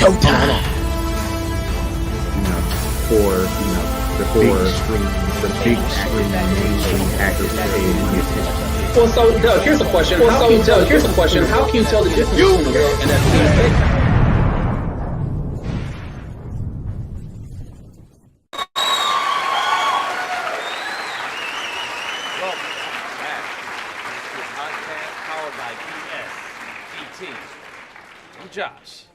showtime. For the big screen mainstream actors today. Well, so Doug, here's a question. How can you tell the difference between the real NFT and fake? Welcome back to a podcast powered by BSGT. I'm Josh.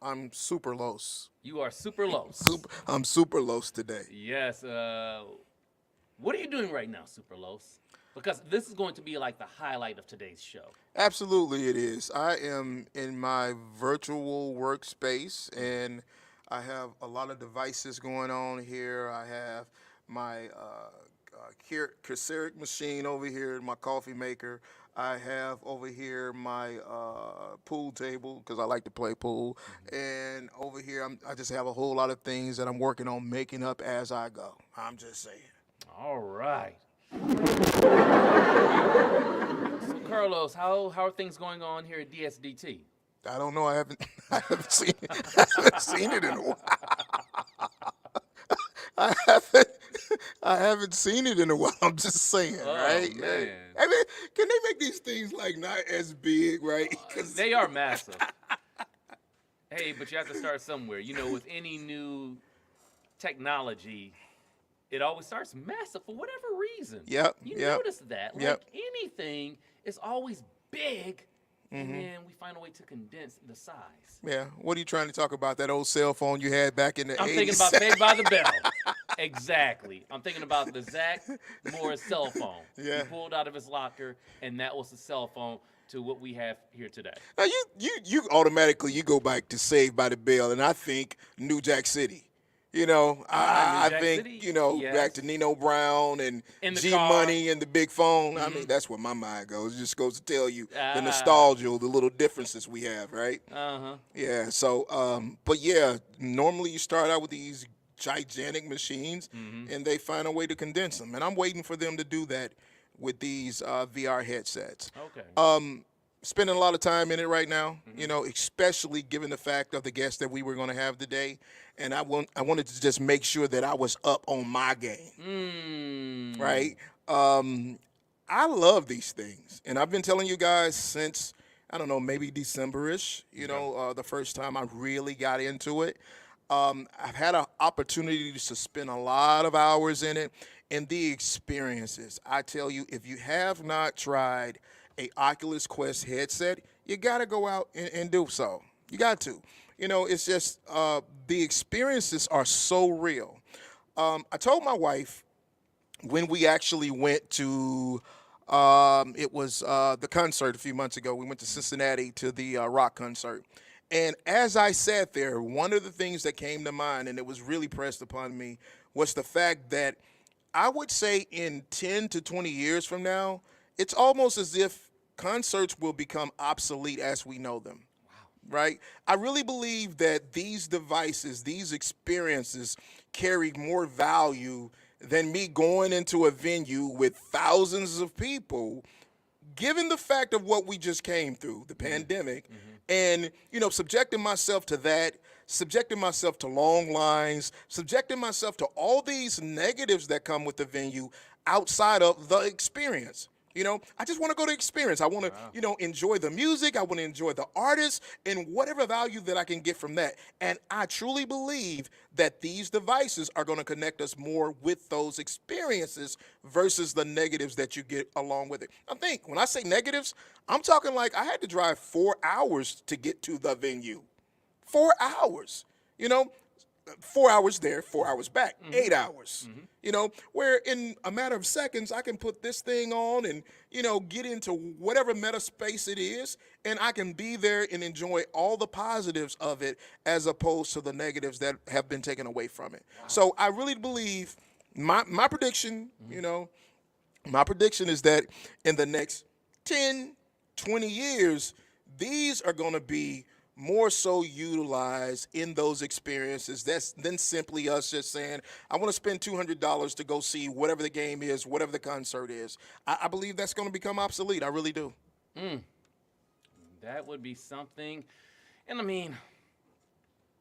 I'm super los. You are super los. I'm super los today. Yes. What are you doing right now, Super Los? Because this is going to be like the highlight of today's show. Absolutely, it is. I am in my virtual workspace, and I have a lot of devices going on here. I have my Keurig machine over here, my coffee maker. I have over here my pool table because I like to play pool. And over here, I just have a whole lot of things that I'm working on making up as I go. I'm just saying. All right. So, Carlos, how are things going on here at DSDT? I don't know. I haven't seen it. In a while. I haven't seen it in a while. I'm just saying, right? Man. I mean, can they make these things like not as big, right? They are massive. Hey, but you have to start somewhere. You know, with any new technology, it always starts massive for whatever reason. Yep. You notice that. Like Yep. anything is always big, and then we find a way to condense the size. Yeah. What are you trying to talk about? That old cell phone you had back in the 80s? I'm thinking about Saved by the Bell. Exactly. I'm thinking about the Zach Morris cell phone. Yeah. He pulled out of his locker, and that was the cell phone to what we have here today. Now you automatically you go back to Saved by the Bell, and I think New Jack City. You know, I Jack think, City? yes. Back to Nino Brown and G car. Money and the big phone. I mean, that's where my mind goes. It just goes to tell you the nostalgia, the little differences we have, right? Uh-huh. Yeah, so, but yeah, normally you start out with these gigantic machines and they find a way to condense them. And I'm waiting for them to do that with these VR headsets. Okay. Spending a lot of time in it right now, especially given the fact of the guests that we were going to have today. And I wanted to just make sure that I was up on my game, right? I love these things. And I've been telling you guys since, I don't know, maybe December-ish, the first time I really got into it. I've had an opportunity to spend a lot of hours in it. And the experiences, I tell you, if you have not tried a Oculus Quest headset, you got to go out and do so. You got to. It's just the experiences are so real. I told my wife when we actually went to, it was the concert a few months ago. We went to Cincinnati to the rock concert. And as I sat there, one of the things that came to mind, and it was really pressed upon me, was the fact that I would say in 10 to 20 years from now, it's almost as if concerts will become obsolete as we know them. Right? I really believe that these devices, these experiences carry more value than me going into a venue with thousands of people, given the fact of what we just came through, the pandemic, and, subjecting myself to that, subjecting myself to long lines, subjecting myself to all these negatives that come with the venue outside of the experience. I just want to go to experience. I want to, enjoy the music. I want to enjoy the artists and whatever value that I can get from that. And I truly believe that these devices are going to connect us more with those experiences versus the negatives that you get along with it. I think when I say negatives, I'm talking like I had to drive 4 hours to get to the venue. 4 hours, 4 hours there, 4 hours back, 8 hours, where in a matter of seconds, I can put this thing on and, get into whatever meta space it is, and I can be there and enjoy all the positives of it as opposed to the negatives that have been taken away from it. Wow. So I really believe my prediction, my prediction is that in the next 10, 20 years, these are going to be more so utilized in those experiences than simply us just saying, I want to spend $200 to go see whatever the game is, whatever the concert is. I believe that's going to become obsolete. I really do. That would be something. And I mean,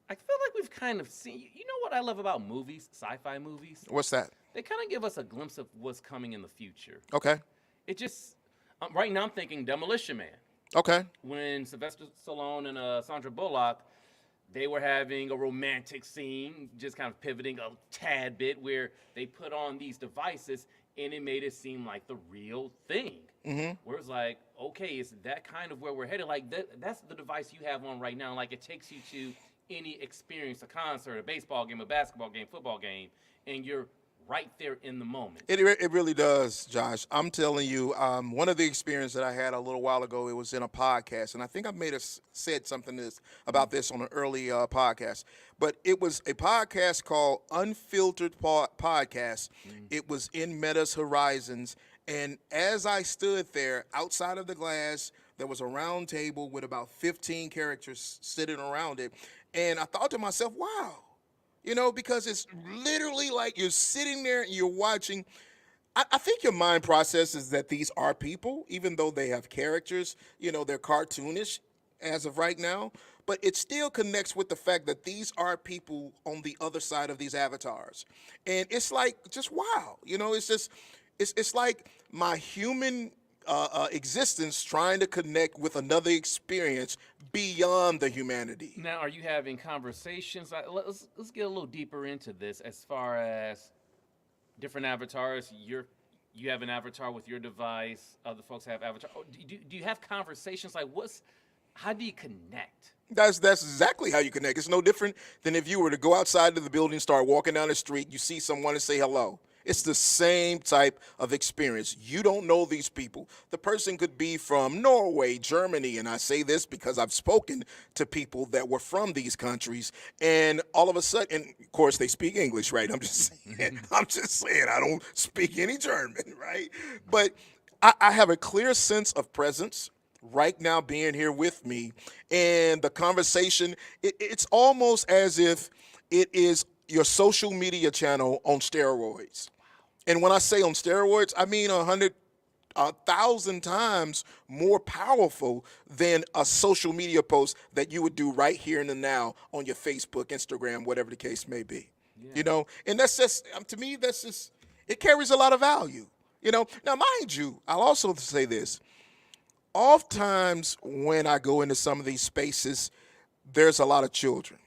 I feel like we've kind of seen. You know what I love about movies, sci-fi movies? What's that? They kind of give us a glimpse of what's coming in the future. Okay. It just right now I'm thinking Demolition Man. Okay. When Sylvester Stallone and Sandra Bullock, they were having a romantic scene, just kind of pivoting a tad bit, where they put on these devices and it made it seem like the real thing. Mm-hmm. Where it's like, okay, is that kind of where we're headed? Like that's the device you have on right now. Like it takes you to any experience, a concert, a baseball game, a basketball game, football game, and you're right there in the moment. It really does, Josh. I'm telling you, one of the experiences that I had a little while ago, it was in a podcast, and I think I may have said something about this on an early podcast, but it was a podcast called Unfiltered Podcast. It was in Meta's Horizons, and as I stood there outside of the glass, there was a round table with about 15 characters sitting around it, and I thought to myself, wow. You know, because it's literally like you're sitting there and you're watching. I think your mind processes that these are people, even though they have characters. You know, they're cartoonish as of right now. But it still connects with the fact that these are people on the other side of these avatars. And it's like, just wow. You know, it's just, it's like my human existence trying to connect with another experience beyond the humanity. Now, are you having conversations? Let's get a little deeper into this as far as different avatars. You have an avatar with your device. Other folks have avatar. Do you have conversations like how do you connect? That's exactly how you connect. It's no different than if you were to go outside of the building, start walking down the street, you see someone and say hello. It's the same type of experience. You don't know these people. The person could be from Norway, Germany, and I say this because I've spoken to people that were from these countries, and all of a sudden, and of course they speak English, right? I'm just saying, I don't speak any German, right? But I have a clear sense of presence right now being here with me, and the conversation, it's almost as if it is your social media channel on steroids. And when I say on steroids, I mean 1,000 times more powerful than a social media post that you would do right here and now on your Facebook, Instagram, whatever the case may be. Yeah. You know, and that's just, to me, that's just, it carries a lot of value. You know, now mind you, I'll also say this. Oftentimes when I go into some of these spaces, there's a lot of children.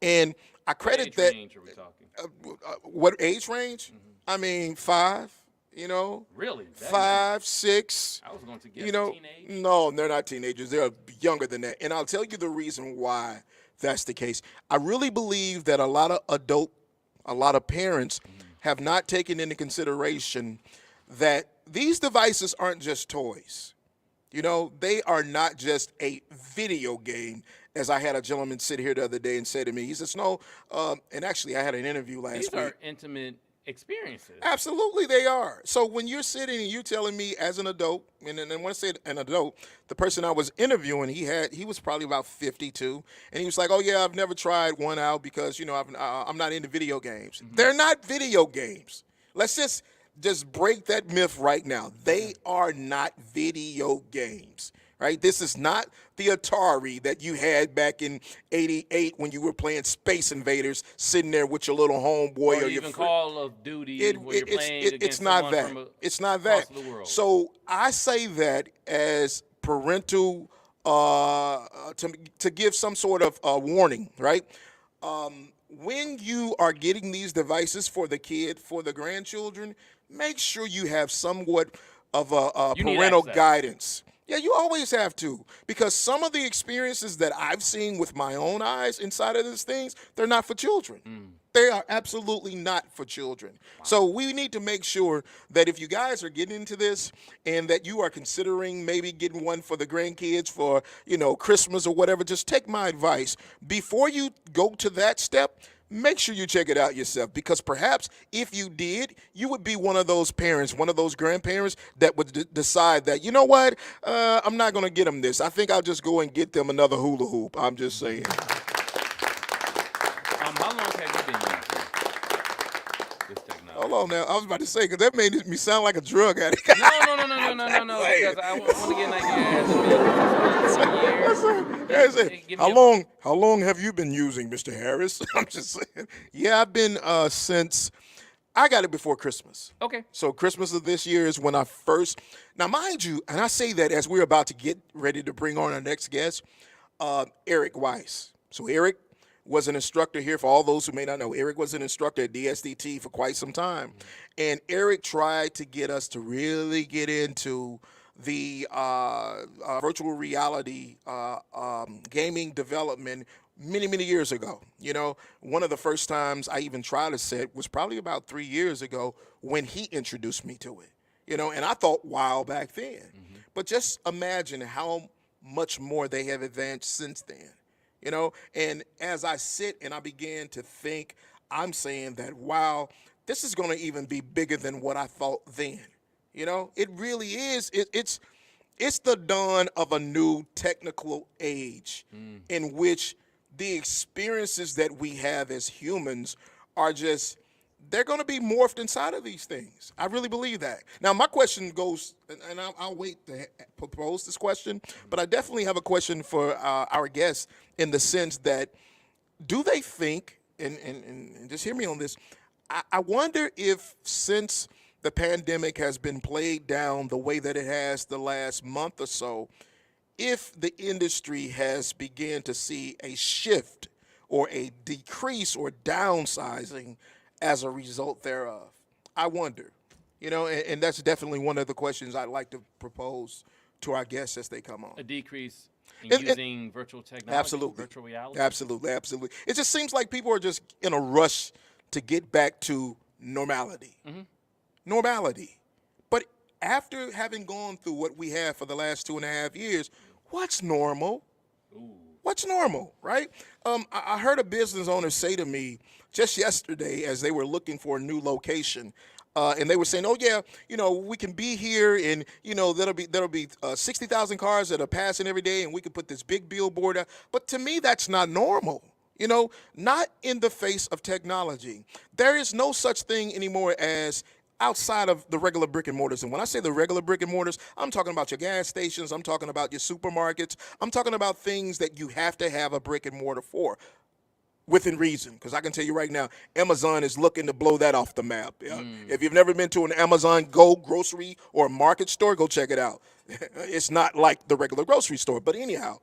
And I credit that. What age range are we talking? What age range? Mm-hmm. I mean, 5, you know. Really? 5, 6. I was going to guess teenage. No, they're not teenagers. They're younger than that. And I'll tell you the reason why that's the case. I really believe that a lot of parents have not taken into consideration that these devices aren't just toys. You know, they are not just a video game. As I had a gentleman sit here the other day and say to me, he says, no, and actually I had an interview last week. These are intimate experiences. Absolutely they are. So when you're sitting and you're telling me as an adult, and when I say an adult, the person I was interviewing, he was probably about 52, and he was like, oh yeah, I've never tried one out because, you know, I'm not into video games. Mm-hmm. They're not video games. Let's just break that myth right now. They are not video games. Right? This is not the Atari that you had back in '88 when you were playing Space Invaders, sitting there with your little homeboy or your even Call of Duty. Where you're playing against it's not that. It's not that. So I say that as parental to give some sort of warning, right? When you are getting these devices for the kid, for the grandchildren, make sure you have somewhat of a parental guidance. Yeah, you always have to, because some of the experiences that I've seen with my own eyes inside of these things, they're not for children. They are absolutely not for children. Wow. So we need to make sure that if you guys are getting into this and that you are considering maybe getting one for the grandkids for, you know, Christmas or whatever, just take my advice. Before you go to that step, make sure you check it out yourself, because perhaps if you did, you would be one of those parents, one of those grandparents that would decide that, you know what, I'm not going to get them this. I think I'll just go and get them another hula hoop. I'm just saying. How long have you been using this technology? Hold on now. I was about to say, because that made me sound like a drug addict. No. Because I want to get an idea. It's been some years. Give me How long have you been using, Mr. Harris? I'm just saying. Yeah, I've been since I got it before Christmas. Okay. So Christmas of this year is when I first. Now, mind you, and I say that as we're about to get ready to bring on our next guest, Eric Weiss. So Eric was an instructor here. For all those who may not know, Eric was an instructor at DSDT for quite some time. And Eric tried to get us to really get into the virtual reality gaming development many years ago. You know, one of the first times I even tried a set was probably about 3 years ago when he introduced me to it. You know, and I thought, wow, back then. But just imagine how much more they have advanced since then. You know, and as I sit and I began to think, I'm saying that, wow, this is going to even be bigger than what I thought then. You know, it really is. It's the dawn of a new technical age in which the experiences that we have as humans are just, they're going to be morphed inside of these things. I really believe that. Now, my question goes, and I'll wait to propose this question, but I definitely have a question for our guests in the sense that, do they think, and just hear me on this, I wonder if since the pandemic has been played down the way that it has the last month or so, if the industry has begun to see a shift or a decrease or downsizing as a result thereof. I wonder, you know, and that's definitely one of the questions I'd like to propose to our guests as they come on. A decrease in using virtual technology, absolutely, virtual reality? Absolutely. It just seems like people are just in a rush to get back to normality. Normality. But after having gone through what we have for the last 2.5 years, what's normal? What's normal, right? I heard a business owner say to me just yesterday as they were looking for a new location, and they were saying, "Oh yeah, you know, we can be here, and you know there'll be 60,000 cars that are passing every day, and we can put this big billboard out." But to me, that's not normal. You know, not in the face of technology. There is no such thing anymore as outside of the regular brick and mortars. And when I say the regular brick and mortars, I'm talking about your gas stations, I'm talking about your supermarkets, I'm talking about things that you have to have a brick and mortar for, within reason. Because I can tell you right now, Amazon is looking to blow that off the map. Yeah? If you've never been to an Amazon Go grocery or market store, go check it out. It's not like the regular grocery store. But anyhow,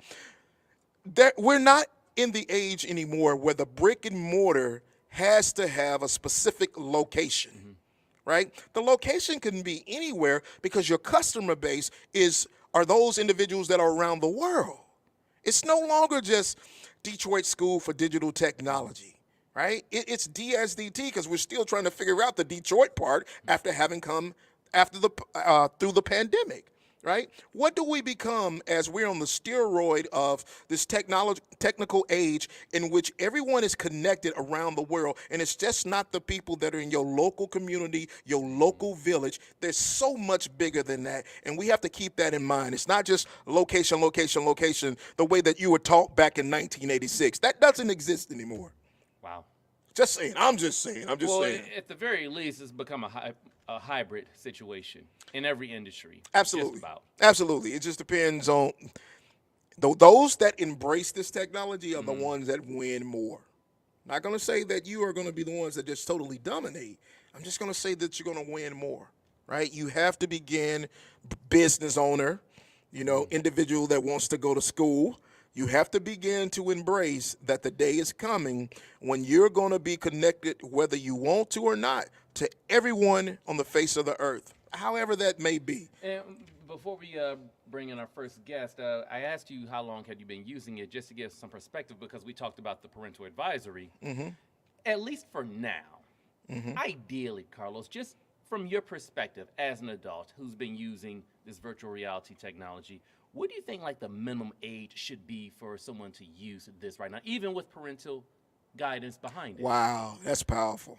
we're not in the age anymore where the brick and mortar has to have a specific location. Right? The location can be anywhere because your customer base are those individuals that are around the world. It's no longer just Detroit School for Digital Technology, right? It's DSDT because we're still trying to figure out the Detroit part after having come through the pandemic. Right? What do we become as we're on the steroid of this technical age in which everyone is connected around the world, and it's just not the people that are in your local community, your local village. There's so much bigger than that, and we have to keep that in mind. It's not just location, the way that you were taught back in 1986. That doesn't exist anymore. Wow. Just saying. I'm just saying. Well, at the very least, it's become a hybrid situation in every industry. Absolutely. Absolutely. It just depends on those that embrace this technology are the ones that win more. I'm not going to say that you are going to be the ones that just totally dominate. I'm just going to say that you're going to win more, right? You have to begin business owner, you know, individual that wants to go to school. You have to begin to embrace that the day is coming when you're going to be connected, whether you want to or not, to everyone on the face of the earth, however that may be. And before we bring in our first guest, I asked you how long had you been using it, just to give some perspective, because we talked about the parental advisory. At least for now, ideally, Carlos, just from your perspective as an adult who's been using this virtual reality technology, what do you think like the minimum age should be for someone to use this right now, even with parental guidance behind it? Wow, that's powerful.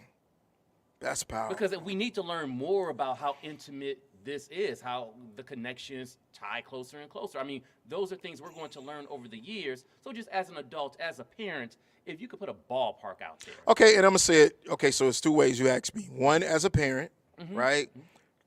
That's powerful. Because we need to learn more about how intimate this is, how the connections tie closer and closer. I mean, those are things we're going to learn over the years. So just as an adult, as a parent, if you could put a ballpark out there. Okay, and I'm gonna say it. Okay, so it's two ways you asked me. One as a parent, right?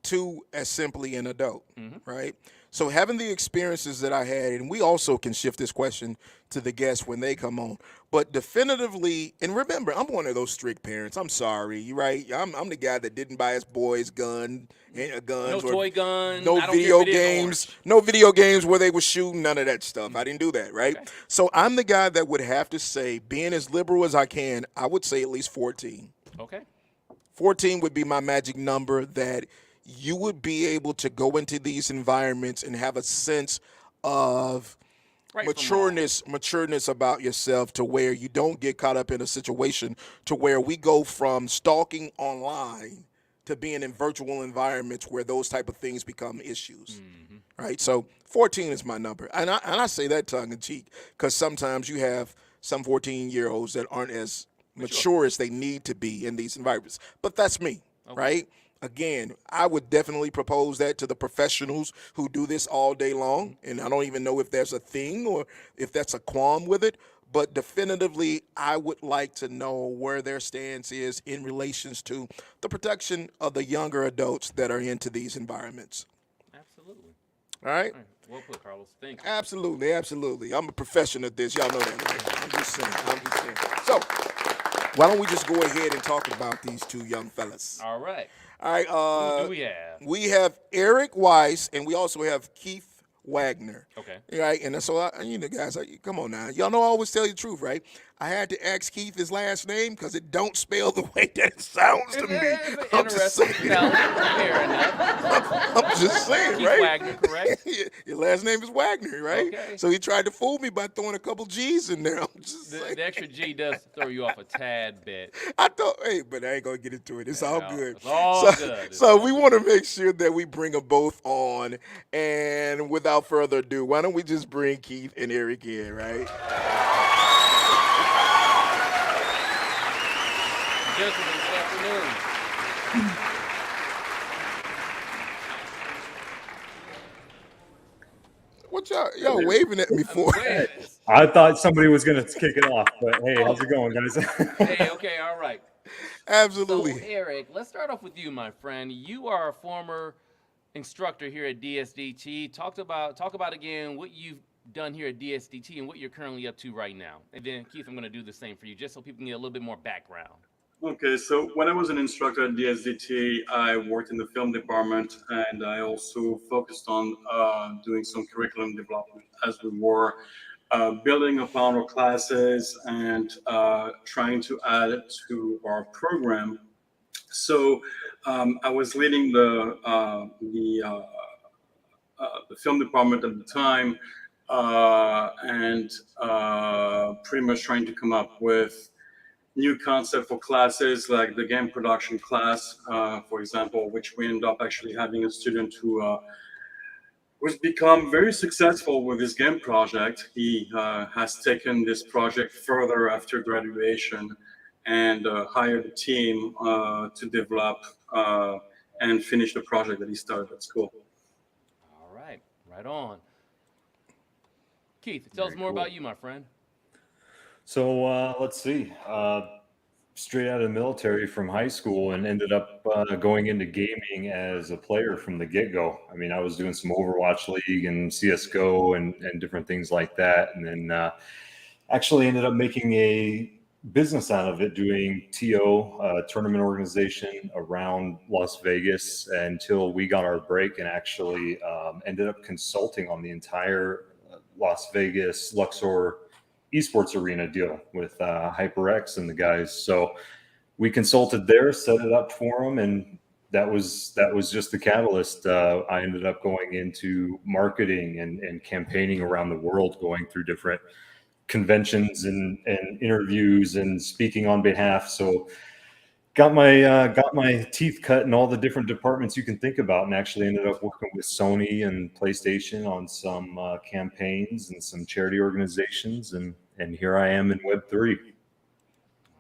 Two as simply an adult, right? So having the experiences that I had, and we also can shift this question to the guests when they come on, but definitively, and remember, I'm one of those strict parents. I'm sorry, right? I'm the guy that didn't buy his boys guns, No or toy guns. no I don't care video if it is games, orange. no video games where they were shooting, none of that stuff. I didn't do that, right? Okay. So I'm the guy that would have to say, being as liberal as I can, I would say at least 14. Okay. 14 would be my magic number, that you would be able to go into these environments and have a sense of Right from wrong. matureness about yourself, to where you don't get caught up in a situation to where we go from stalking online to being in virtual environments where those type of things become issues. Right? So 14 is my number. And I say that tongue in cheek, because sometimes you have some 14-year-olds that aren't as mature as they need to be in these environments. But that's me, right? Again, I would definitely propose that to the professionals who do this all day long. And I don't even know if there's a thing or if that's a qualm with it. But definitively, I would like to know where their stance is in relations to the protection of the younger adults that are into these environments. Absolutely. All right? All right. Well put, Carlos. Thank you. Absolutely, absolutely. I'm a professional at this. Y'all know that, right? I'm just saying. So, why don't we just go ahead and talk about these two young fellas? All right. All right. Who do we have? We have Eric Weiss, and we also have Keith Waggoner. Okay. Right, and so guys, come on now. Y'all know I always tell you the truth, right? I had to ask Keith his last name because it don't spell the way that it sounds to me. It's I'm just interesting. saying. Fair enough. I'm just saying, Keith right? Waggoner, correct? Your last name is Waggoner, right? Okay. So he tried to fool me by throwing a couple G's in there. I'm just saying. The extra G does throw you off a tad bit. I thought, hey, but I ain't gonna get into it. It's all No, good. it's all good. It's So all we good. want to make sure that we bring them both on. And without further ado, why don't we just bring Keith and Eric in, right? Gentlemen, this afternoon. What y'all waving at me for? Wait. I thought somebody was going to kick it off, but hey, how's it going, guys? Hey, okay, all right. Absolutely. So, Eric, let's start off with you, my friend. You are a former instructor here at DSDT. Talk about again what you've done here at DSDT and what you're currently up to right now. And then, Keith, I'm going to do the same for you, just so people can get a little bit more background. Okay, so when I was an instructor at DSDT, I worked in the film department, and I also focused on doing some curriculum development as we were building upon our classes and trying to add it to our program. So I was leading the film department at the time, and pretty much trying to come up with new concept for classes, like the game production class, for example, which we end up actually having a student who was become very successful with his game project. He has taken this project further after graduation and hired a team to develop and finish the project that he started at school. All right, right on. Keith, tell us more about you, my friend. So let's see. Straight out of the military from high school and ended up going into gaming as a player from the get-go. I mean, I was doing some Overwatch League and CSGO and different things like that. And then actually ended up making a business out of it, doing TO, tournament organization around Las Vegas, until we got our break and actually ended up consulting on the entire Las Vegas Luxor esports arena deal with HyperX and the guys. So we consulted there, set it up for them, and that was just the catalyst. I ended up going into marketing and campaigning around the world, going through different conventions and interviews and speaking on behalf. So got my teeth cut in all the different departments you can think about, and actually ended up working with Sony and PlayStation on some campaigns and some charity organizations, and here I am in Web3.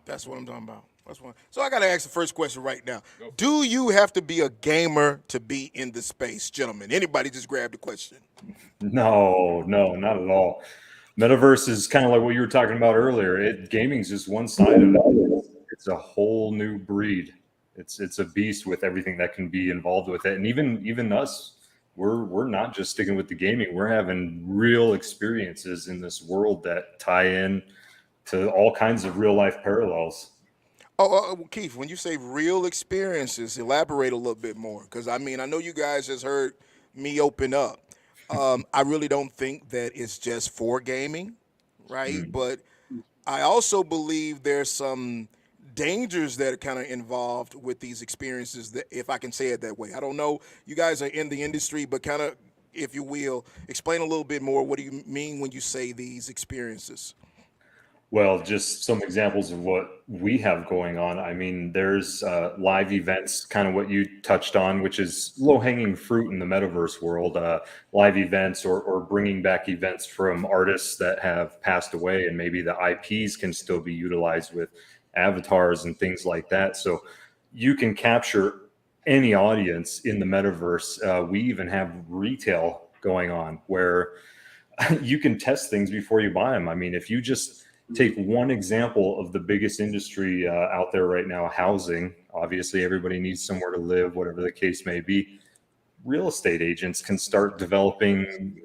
That's what I'm talking about. That's one. So I got to ask the first question right now. Go for Do you have to be a gamer to be in the space, gentlemen? Anybody just grab the question? No, no, not at all. Metaverse is kind of like what you were talking about earlier. Gaming's just one side of it. It's a whole new breed. It's a beast with everything that can be involved with it. And even us, we're not just sticking with the gaming. We're having real experiences in this world that tie in to all kinds of real life parallels. Keith, when you say real experiences, elaborate a little bit more. Because, I mean, I know you guys just heard me open up. I really don't think that it's just for gaming, right? Mm. But I also believe there's some dangers that are kind of involved with these experiences, that, if I can say it that way. I don't know. You guys are in the industry, but kind of, if you will, explain a little bit more. What do you mean when you say these experiences? Well, just some examples of what we have going on. I mean, there's live events, kind of what you touched on, which is low-hanging fruit in the metaverse world. Live events or bringing back events from artists that have passed away, and maybe the IPs can still be utilized with avatars and things like that. So you can capture any audience in the metaverse. We even have retail going on where you can test things before you buy them. I mean, if you just take one example of the biggest industry out there right now, housing. Obviously, everybody needs somewhere to live, whatever the case may be. Real estate agents can start developing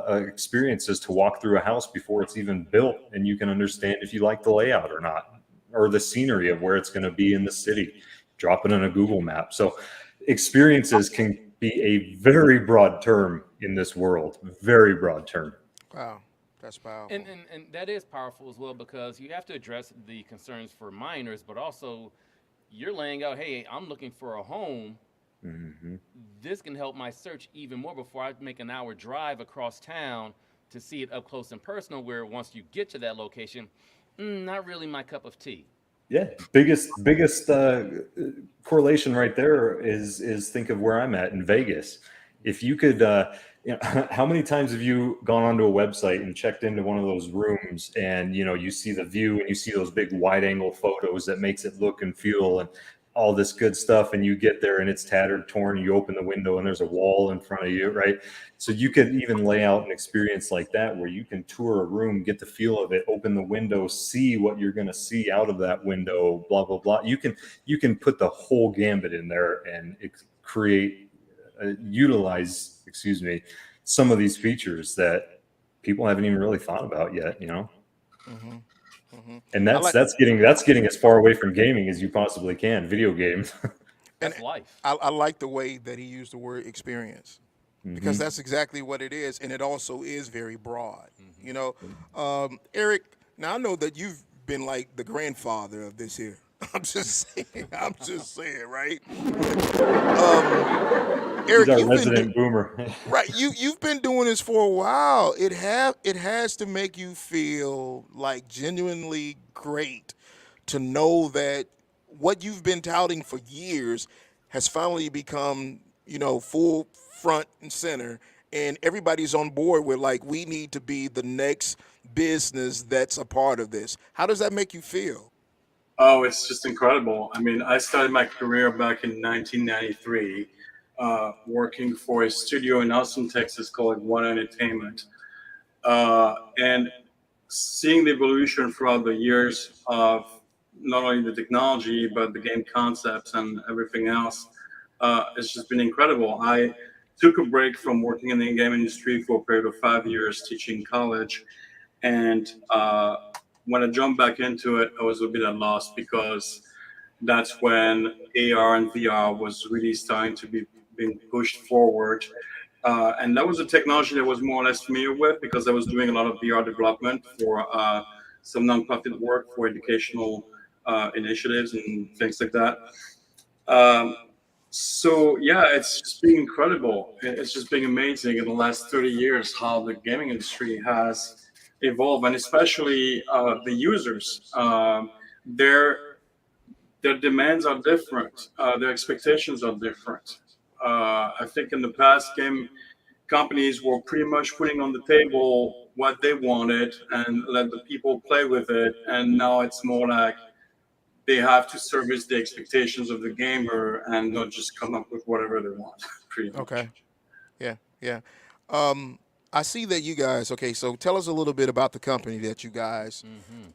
experiences to walk through a house before it's even built, and you can understand if you like the layout or not, or the scenery of where it's going to be in the city. Drop it on a Google map. So experiences can be a very broad term in this world, very broad term. Wow, that's powerful. And that is powerful as well, because you have to address the concerns for minors, but also you're laying out, hey, I'm looking for a home. Mm-hmm. This can help my search even more before I make an hour drive across town to see it up close and personal, where once you get to that location, not really my cup of tea. Yeah, biggest correlation right there is think of where I'm at in Vegas. If you could, how many times have you gone onto a website and checked into one of those rooms, and you see the view and you see those big wide angle photos that makes it look and feel and all this good stuff, and you get there and it's tattered, torn, you open the window and there's a wall in front of you, right? So you could even lay out an experience like that where you can tour a room, get the feel of it, open the window, see what you're going to see out of that window, blah blah blah. You can put the whole gambit in there and utilize some of these features that people haven't even really thought about yet. Mm-hmm. Mm-hmm. And that's getting as far away from gaming as you possibly can. Video games. That's life. I like the way that he used the word experience, because Mm-hmm. that's exactly what it is, and it also is very broad. Eric, now I know that you've been like the grandfather of this here. I'm just saying, right? Eric, He's our you've been resident boomer. right. You've been doing this for a while. It has to make you feel like genuinely great to know that what you've been touting for years has finally become, full front and center, and everybody's on board with, like, we need to be the next business that's a part of this. How does that make you feel? Oh, it's just incredible. I mean, I started my career back in 1993, working for a studio in Austin, Texas called One Entertainment. And seeing the evolution throughout the years of not only the technology, but the game concepts and everything else, it's just been incredible. I took a break from working in the game industry for a period of 5 years teaching college. And when I jumped back into it, I was a bit at loss, because that's when AR and VR was really starting to be being pushed forward. And that was a technology that I was more or less familiar with, because I was doing a lot of VR development for some nonprofit work for educational initiatives and things like that. So yeah, it's just been incredible. It's just been amazing in the last 30 years how the gaming industry has evolved, and especially the users. Their demands are different. Their expectations are different. I think in the past, game companies were pretty much putting on the table what they wanted and let the people play with it. And now it's more like they have to service the expectations of the gamer and not just come up with whatever they want. Pretty much. Okay. Yeah. Yeah. I see that you guys. Okay. So tell us a little bit about the company that you guys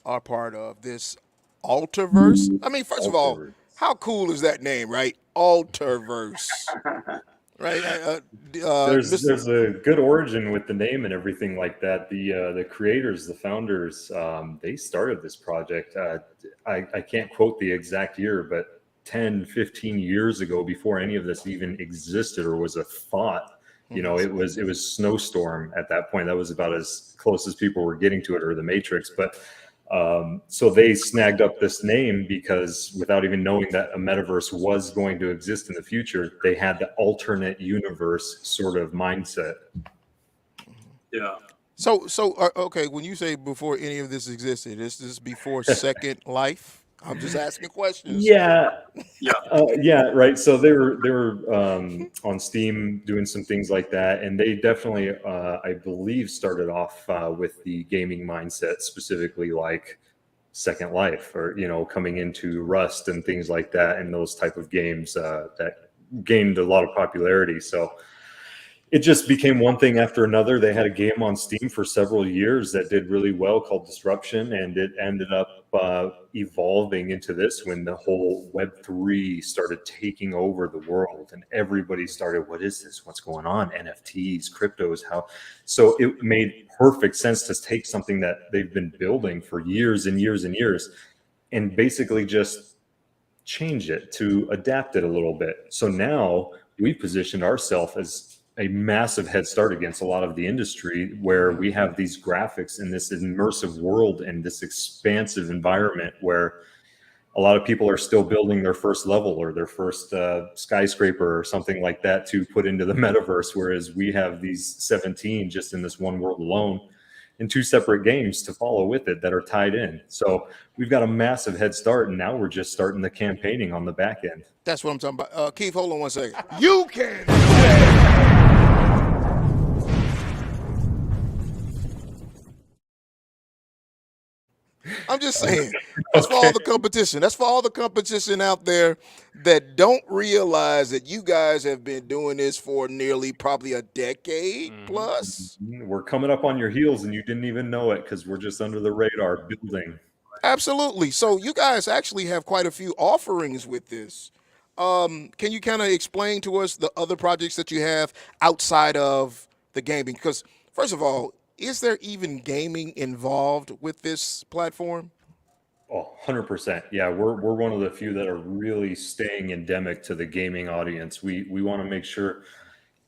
are part of. This AlterVerse. I mean, first of all, AlterVerse. how cool is that name, right? AlterVerse. Right. There's a good origin with the name and everything like that. The creators, the founders, they started this project. I can't quote the exact year, but 10, 15 years ago, before any of this even existed or was a thought. You know, it was Snowstorm at that point. That was about as close as people were getting to it, or the Matrix. But so they snagged up this name because without even knowing that a metaverse was going to exist in the future, they had the alternate universe sort of mindset. Yeah. So okay. When you say before any of this existed, is this before Second Life? I'm just asking questions. Yeah, Yeah. right. So they were on Steam doing some things like that, and they definitely, I believe, started off with the gaming mindset, specifically like Second Life, or coming into Rust and things like that, and those type of games that gained a lot of popularity. So it just became one thing after another. They had a game on Steam for several years that did really well called Disruption, and it ended up evolving into this when the whole Web3 started taking over the world, and everybody started, what is this? What's going on? NFTs, cryptos, how? So it made perfect sense to take something that they've been building for years and years and years and basically just change it to adapt it a little bit. So now we positioned ourselves as a massive head start against a lot of the industry, where we have these graphics in this immersive world and this expansive environment where a lot of people are still building their first level or their first skyscraper or something like that to put into the metaverse, whereas we have these 17 just in this one world alone, and 2 separate games to follow with it that are tied in. So we've got a massive head start, and now we're just starting the campaigning on the back end. That's what I'm talking about. Keith, hold on one second. You can. I'm just saying. That's for all the competition. That's for all the competition out there that don't realize that you guys have been doing this for nearly probably a decade plus. We're coming up on your heels and you didn't even know it, because we're just under the radar building. Absolutely. So you guys actually have quite a few offerings with this. Can you kind of explain to us the other projects that you have outside of the gaming? Because first of all, is there even gaming involved with this platform? Oh, 100%. Yeah, we're one of the few that are really staying endemic to the gaming audience. We want to make sure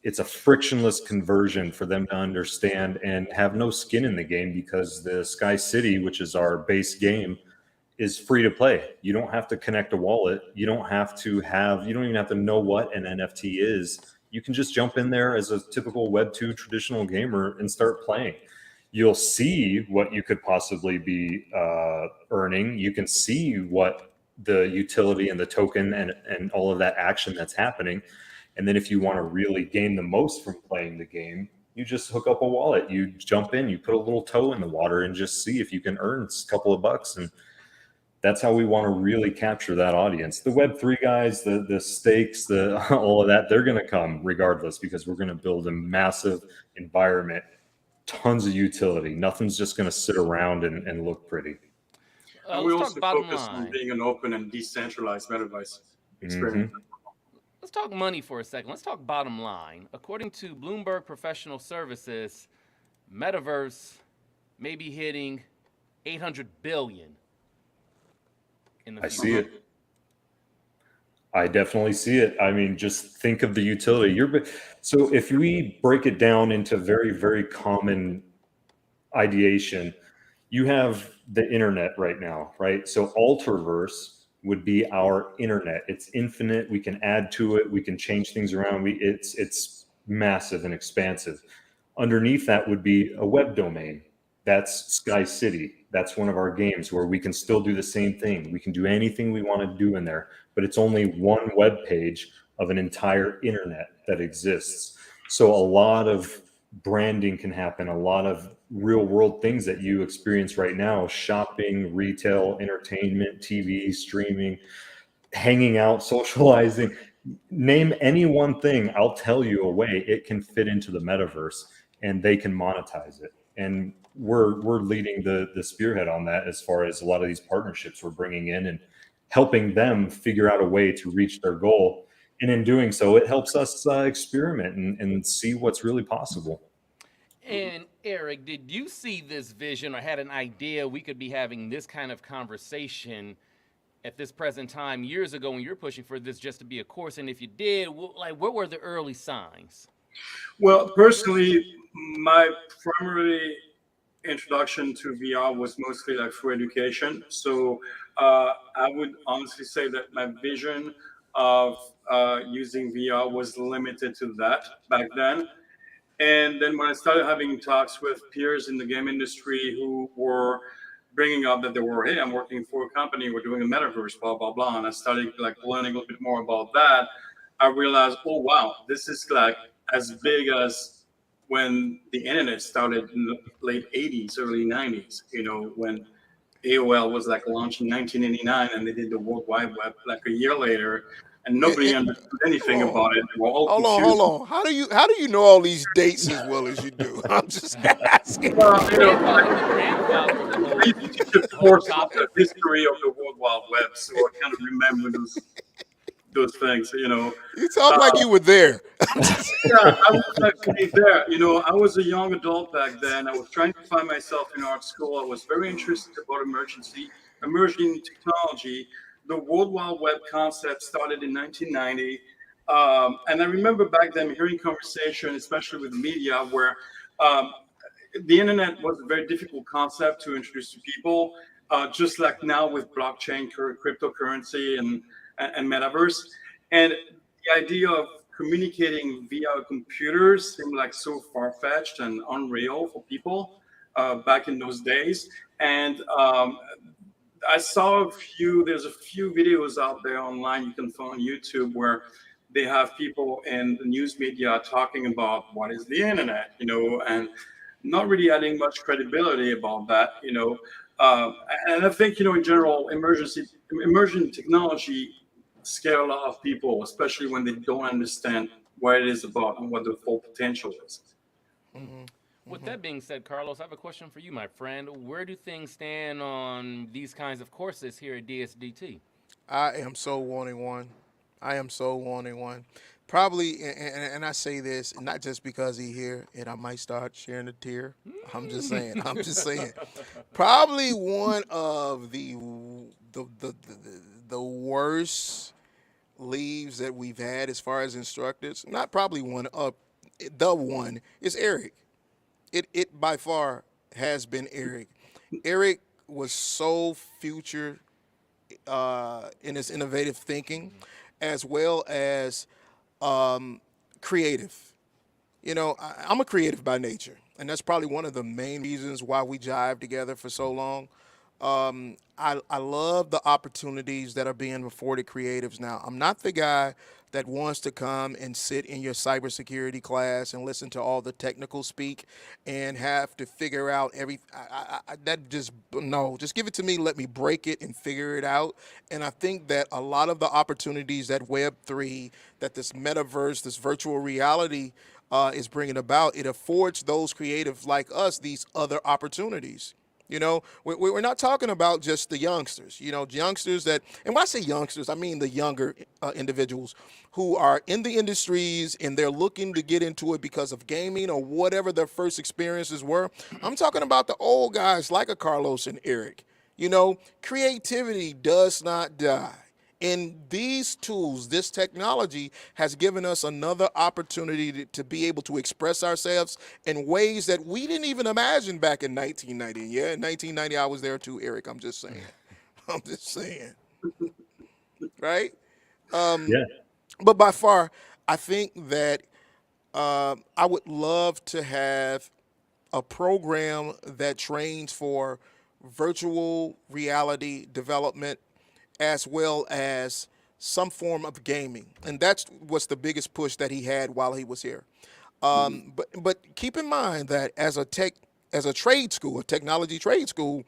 it's a frictionless conversion for them to understand and have no skin in the game, because the Sky City, which is our base game, is free to play. You don't have to connect a wallet. You don't even have to know what an NFT is. You can just jump in there as a typical Web2 traditional gamer and start playing. You'll see what you could possibly be earning. You can see what the utility and the token and all of that action that's happening. And then if you want to really gain the most from playing the game, you just hook up a wallet. You jump in, you put a little toe in the water and just see if you can earn a couple of bucks. And that's how we want to really capture that audience. The Web3 guys, the stakes, all of that, they're going to come regardless, because we're going to build a massive environment, tons of utility. Nothing's just going to sit around and look pretty. And we Let's also talk bottom focus on line. being an open and decentralized metaverse experience. Let's talk money for a second. Let's talk bottom line. According to Bloomberg Professional Services, metaverse may be hitting 800 billion in the I future. see it. I definitely see it. I mean, just think of the utility. So if we break it down into very, very common ideation, you have the internet right now, right? So AlterVerse would be our internet. It's infinite. We can add to it. We can change things around. It's massive and expansive. Underneath that would be a web domain. That's Sky City. That's one of our games where we can still do the same thing. We can do anything we want to do in there, but it's only one web page of an entire internet that exists. So a lot of branding can happen, a lot of real world things that you experience right now: shopping, retail, entertainment, TV, streaming, hanging out, socializing. Name any one thing, I'll tell you a way it can fit into the metaverse and they can monetize it. And we're leading the spearhead on that, as far as a lot of these partnerships we're bringing in and helping them figure out a way to reach their goal. And in doing so, it helps us experiment and see what's really possible. And Eric, did you see this vision or had an idea we could be having this kind of conversation at this present time years ago when you're pushing for this just to be a course? And if you did, like, what were the early signs? Well, personally, my primary introduction to VR was mostly like through education. So I would honestly say that my vision of using VR was limited to that back then. And then when I started having talks with peers in the game industry who were bringing up that they were, hey, I'm working for a company, we're doing a metaverse, blah blah blah, and I started like learning a little bit more about that, I realized, oh wow, this is like as big as when the internet started in the late 80s, early 90s. You know, when AOL was like launched in 1989, and they did the World Wide Web like a year later, and nobody understood anything Hold on. about it. They were all Hold on, confused. hold on. How do you know all these dates as well as you do? I'm just asking. Well, you know, Grandfather of the I whole, used to teach a the whole course on the topic. history of the World Wide Web, so I kind of remember those things. You know, You talk like you were there. yeah, I was actually there. You know, I was a young adult back then. I was trying to find myself in art school. I was very interested about emerging technology. The World Wide Web concept started in 1990. And I remember back then hearing conversation, especially with media, where um, the internet was a very difficult concept to introduce to people, just like now with blockchain, cryptocurrency, and metaverse. And the idea of communicating via computers seemed like so far-fetched and unreal for people back in those days. And I saw there's a few videos out there online you can find on YouTube where they have people in the news media talking about what is the internet, you know, and not really adding much credibility about that, you know. And I think, you know, in general, immersion technology scare a lot of people, especially when they don't understand what it is about and what the full potential is. With that being said, Carlos, I have a question for you, my friend. Where do things stand on these kinds of courses here at DSDT? I am so wanting one. I am so wanting one. Probably, and I say this not just because he here, and I might start sharing a tear. I'm just saying. I'm just saying. Probably one of the worst leaves that we've had as far as instructors. Not probably one of the one is Eric. It by far has been Eric. Eric was so future in his innovative thinking, as well as creative. You know, I'm a creative by nature, and that's probably one of the main reasons why we jive together for so long. I love the opportunities that are being afforded creatives now. I'm not the guy that wants to come and sit in your cybersecurity class and listen to all the technical speak and have to figure out that just no, just give it to me. Let me break it and figure it out. And I think that a lot of the opportunities that Web3, that this metaverse, this virtual reality is bringing about, it affords those creatives like us these other opportunities. You know, we're not talking about just the youngsters, you know, youngsters that, and when I say youngsters, I mean the younger individuals who are in the industries and they're looking to get into it because of gaming or whatever their first experiences were. I'm talking about the old guys like a Carlos and Eric. You know, creativity does not die. And these tools, this technology has given us another opportunity to be able to express ourselves in ways that we didn't even imagine back in 1990. Yeah, in 1990, I was there too, Eric. I'm just saying. I'm just saying. Right? Yeah. But by far, I think that I would love to have a program that trains for virtual reality development as well as some form of gaming. And that's what's the biggest push that he had while he was here. But keep in mind that as a trade school, a technology trade school,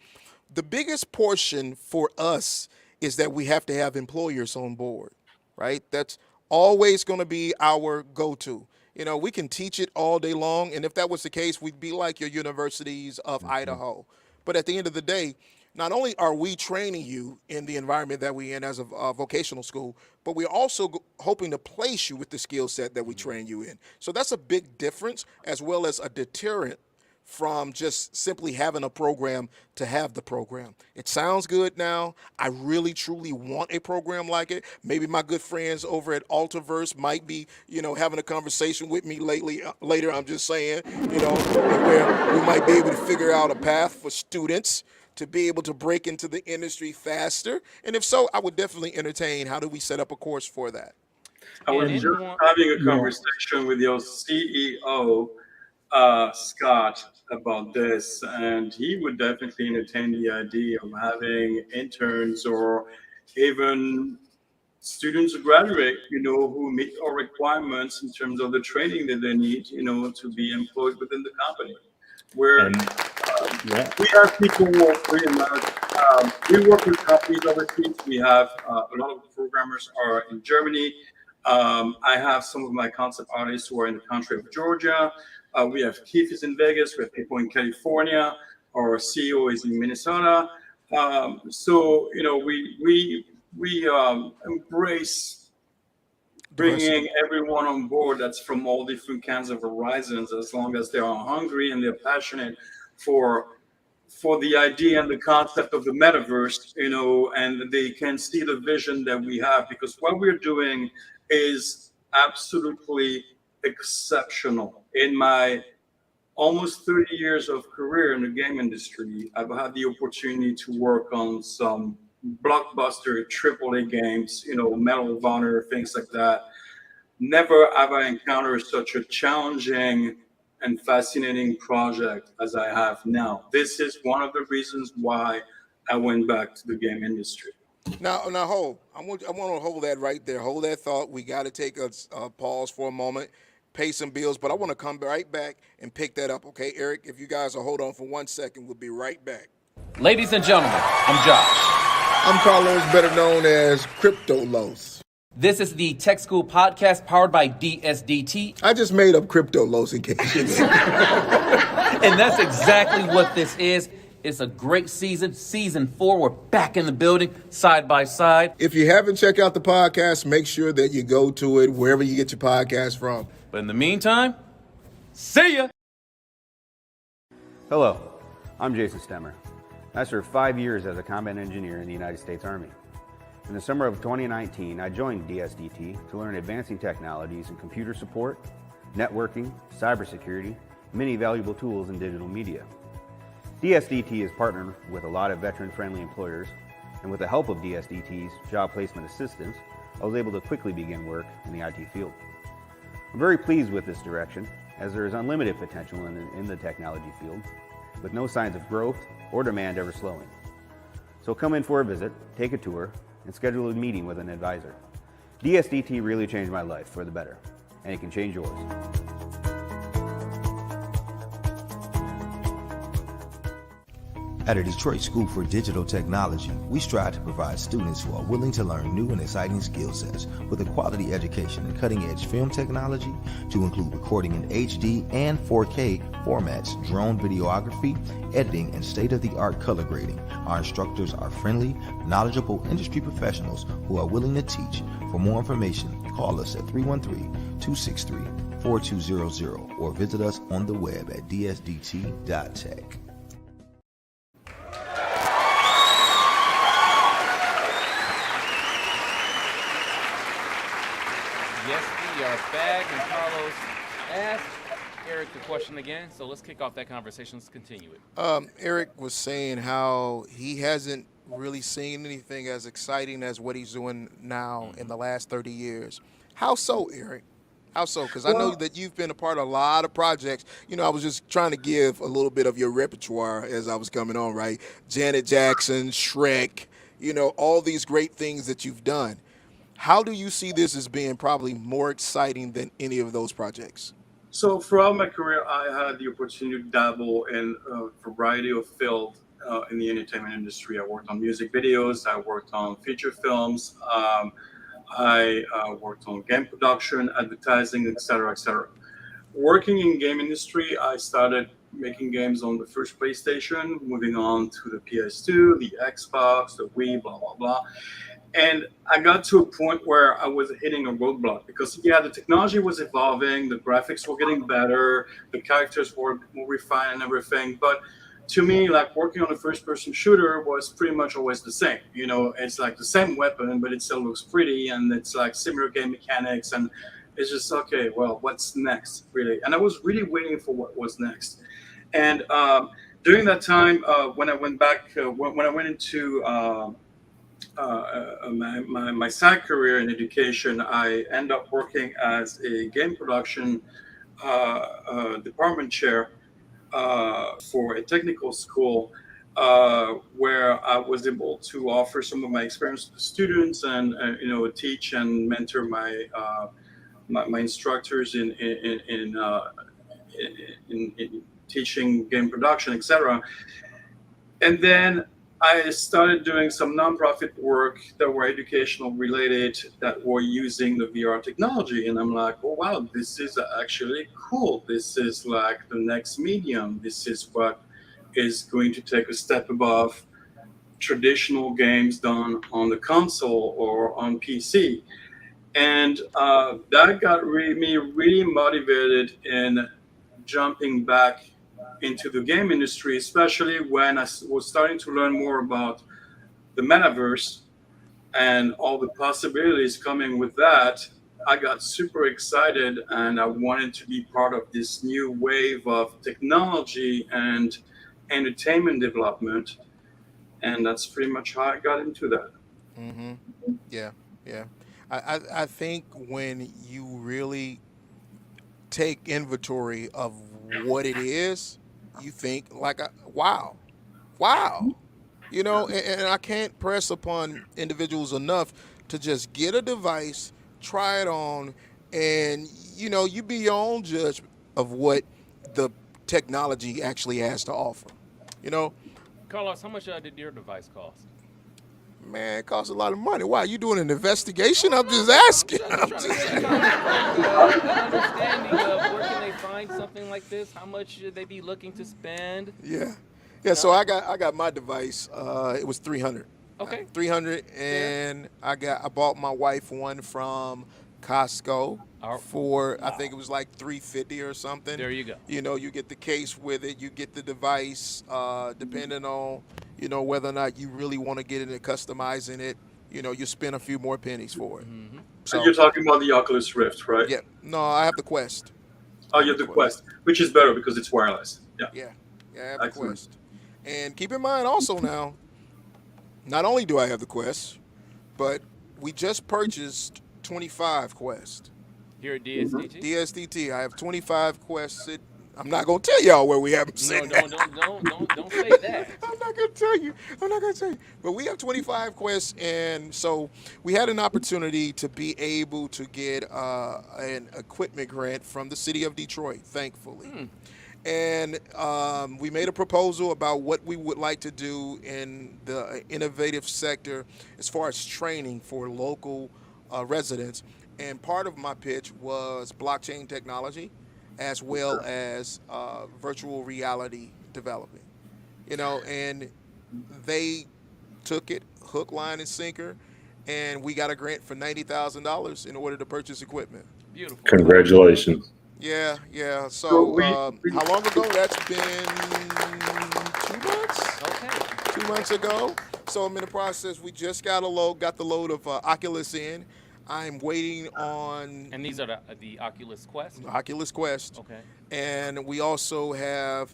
the biggest portion for us is that we have to have employers on board, right? That's always going to be our go-to. We can teach it all day long, and if that was the case, we'd be like your universities of Idaho. But at the end of the day, not only are we training you in the environment that we're in as a vocational school, but we're also hoping to place you with the skill set that we train you in. So that's a big difference, as well as a deterrent from just simply having a program to have the program. It sounds good now. I really truly want a program like it. Maybe my good friends over at AlterVerse might be, having a conversation with me later. I'm just saying, where we might be able to figure out a path for students to be able to break into the industry faster. And if so, I would definitely entertain how do we set up a course for that. I was And just anyone, having a conversation with your CEO, Scott, about this, and he would definitely entertain the idea of having interns or even students who graduate, who meet our requirements in terms of the training that they need, to be employed within the company. Where And yeah, we have people who are pretty much, we work with companies overseas. We have a lot of programmers are in Germany. I have some of my concept artists who are in the country of Georgia. We have Keith is in Vegas. We have people in California. Our CEO is in Minnesota. So we embrace bringing everyone on board that's from all different kinds of horizons, as long as they are hungry and they're passionate for the idea and the concept of the metaverse, and they can see the vision that we have, because what we're doing is absolutely exceptional. In my almost 30 years of career in the game industry, I've had the opportunity to work on some blockbuster AAA games, Medal of Honor, things like that. Never have I encountered such a challenging and fascinating project as I have now. This is one of the reasons why I went back to the game industry. Now, hold. I want to hold that right there. Hold that thought. We got to take a pause for a moment, pay some bills, but I want to come right back and pick that up. Okay, Eric, if you guys will hold on for 1 second, we'll be right back. Ladies and gentlemen, I'm Josh. I'm Carlos, better known as Crypto Los. This is the Tech School podcast powered by DSDT. I just made up Crypto Los in case you didn't. And that's exactly what this is. It's a great season. Season 4, we're back in the building, side by side. If you haven't checked out the podcast, make sure that you go to it wherever you get your podcast from. But in the meantime, see ya. Hello, I'm Jason Stemmer. I served 5 years as a combat engineer in the United States Army. In the summer of 2019, I joined DSDT to learn advancing technologies in computer support, networking, cybersecurity, and many valuable tools in digital media. DSDT is partnered with a lot of veteran-friendly employers, and with the help of DSDT's Job Placement Assistance, I was able to quickly begin work in the IT field. I'm very pleased with this direction, as there is unlimited potential in the technology field, with no signs of growth or demand ever slowing. So come in for a visit, take a tour, and schedule a meeting with an advisor. DSDT really changed my life for the better, and it can change yours. At a Detroit School for Digital Technology, we strive to provide students who are willing to learn new and exciting skill sets with a quality education in cutting-edge film technology to include recording in HD and 4K formats, drone videography, editing, and state-of-the-art color grading. Our instructors are friendly, knowledgeable industry professionals who are willing to teach. For more information, call us at 313-263-4200 or visit us on the web at dsdt.tech. yes, we are back, and Carlos asked Eric the question again, so let's kick off that conversation. Let's continue it. Eric was saying how he hasn't really seen anything as exciting as what he's doing now in the last 30 years. How so, Eric? How so? Because I know that you've been a part of a lot of projects. I was just trying to give a little bit of your repertoire as I was coming on, right? Janet Jackson, Shrek, all these great things that you've done. How do you see this as being probably more exciting than any of those projects? So throughout my career, I had the opportunity to dabble in a variety of fields in the entertainment industry. I worked on music videos, I worked on feature films, I worked on game production, advertising, etc., etc. Working in game industry, I started making games on the first PlayStation, moving on to the PS2, the Xbox, the Wii, blah blah blah. And I got to a point where I was hitting a roadblock because yeah, the technology was evolving, the graphics were getting better, the characters were more refined and everything. But to me, like working on a first-person shooter was pretty much always the same. You know, it's like the same weapon, but it still looks pretty, and it's like similar game mechanics, and it's just okay. Well, what's next, really? And I was really waiting for what was next. And during that time, when I went back, when I went into my side career in education, I end up working as a game production department chair for a technical school where I was able to offer some of my experience to the students and teach and mentor my instructors in teaching game production, etc. And then I started doing some nonprofit work that were educational related that were using the VR technology. And I'm like, oh, wow, this is actually cool. This is like the next medium. This is what is going to take a step above traditional games done on the console or on PC. And that got me really motivated in jumping back into the game industry, especially when I was starting to learn more about the metaverse and all the possibilities coming with that. I got super excited and I wanted to be part of this new wave of technology and entertainment development. And that's pretty much how I got into that. Mm-hmm. Yeah, yeah. I think when you really take inventory of what it is, you think like, wow, wow. And I can't press upon individuals enough to just get a device, try it on, and you be your own judge of what the technology actually has to offer. You know, Carlos, how much did your device cost? Man, it costs a lot of money. Why? You doing an investigation? I'm just asking. I'm just trying to get an understanding of where can they find something like this? How much should they be looking to spend? Yeah. Yeah, so I got my device. It was 300. Okay. 300, and I bought my wife one from Costco for I think it was like 350 or something. There you go. You get the case with it, you get the device, depending on whether or not you really want to get into customizing it. You spend a few more pennies for it. Mm-hmm. So you're talking about the Oculus Rift, right? Yeah. No, I have the Quest. Oh, you have the Quest, which is better because it's wireless. Yeah. Yeah. Yeah, I have the Quest. And keep in mind also now, not only do I have the Quest, but we just purchased 25 Quest. Here at DSDT? DSDT. I have 25 Quests. I'm not going to tell y'all where we have them sitting. No, don't say that. I'm not going to tell you. But we have 25 Quests, and so we had an opportunity to be able to get an equipment grant from the city of Detroit, thankfully. And we made a proposal about what we would like to do in the innovative sector as far as training for local residents. And part of my pitch was blockchain technology as well as virtual reality developing. And they took it hook, line, and sinker, and we got a grant for $90,000 in order to purchase equipment. Beautiful. Congratulations. Yeah. So how long ago? That's been 2 months. Okay. 2 months ago. So I'm in the process. We just got the load of Oculus in. I'm waiting on. And these are the Oculus Quest? Oculus Quest. Okay. And we also have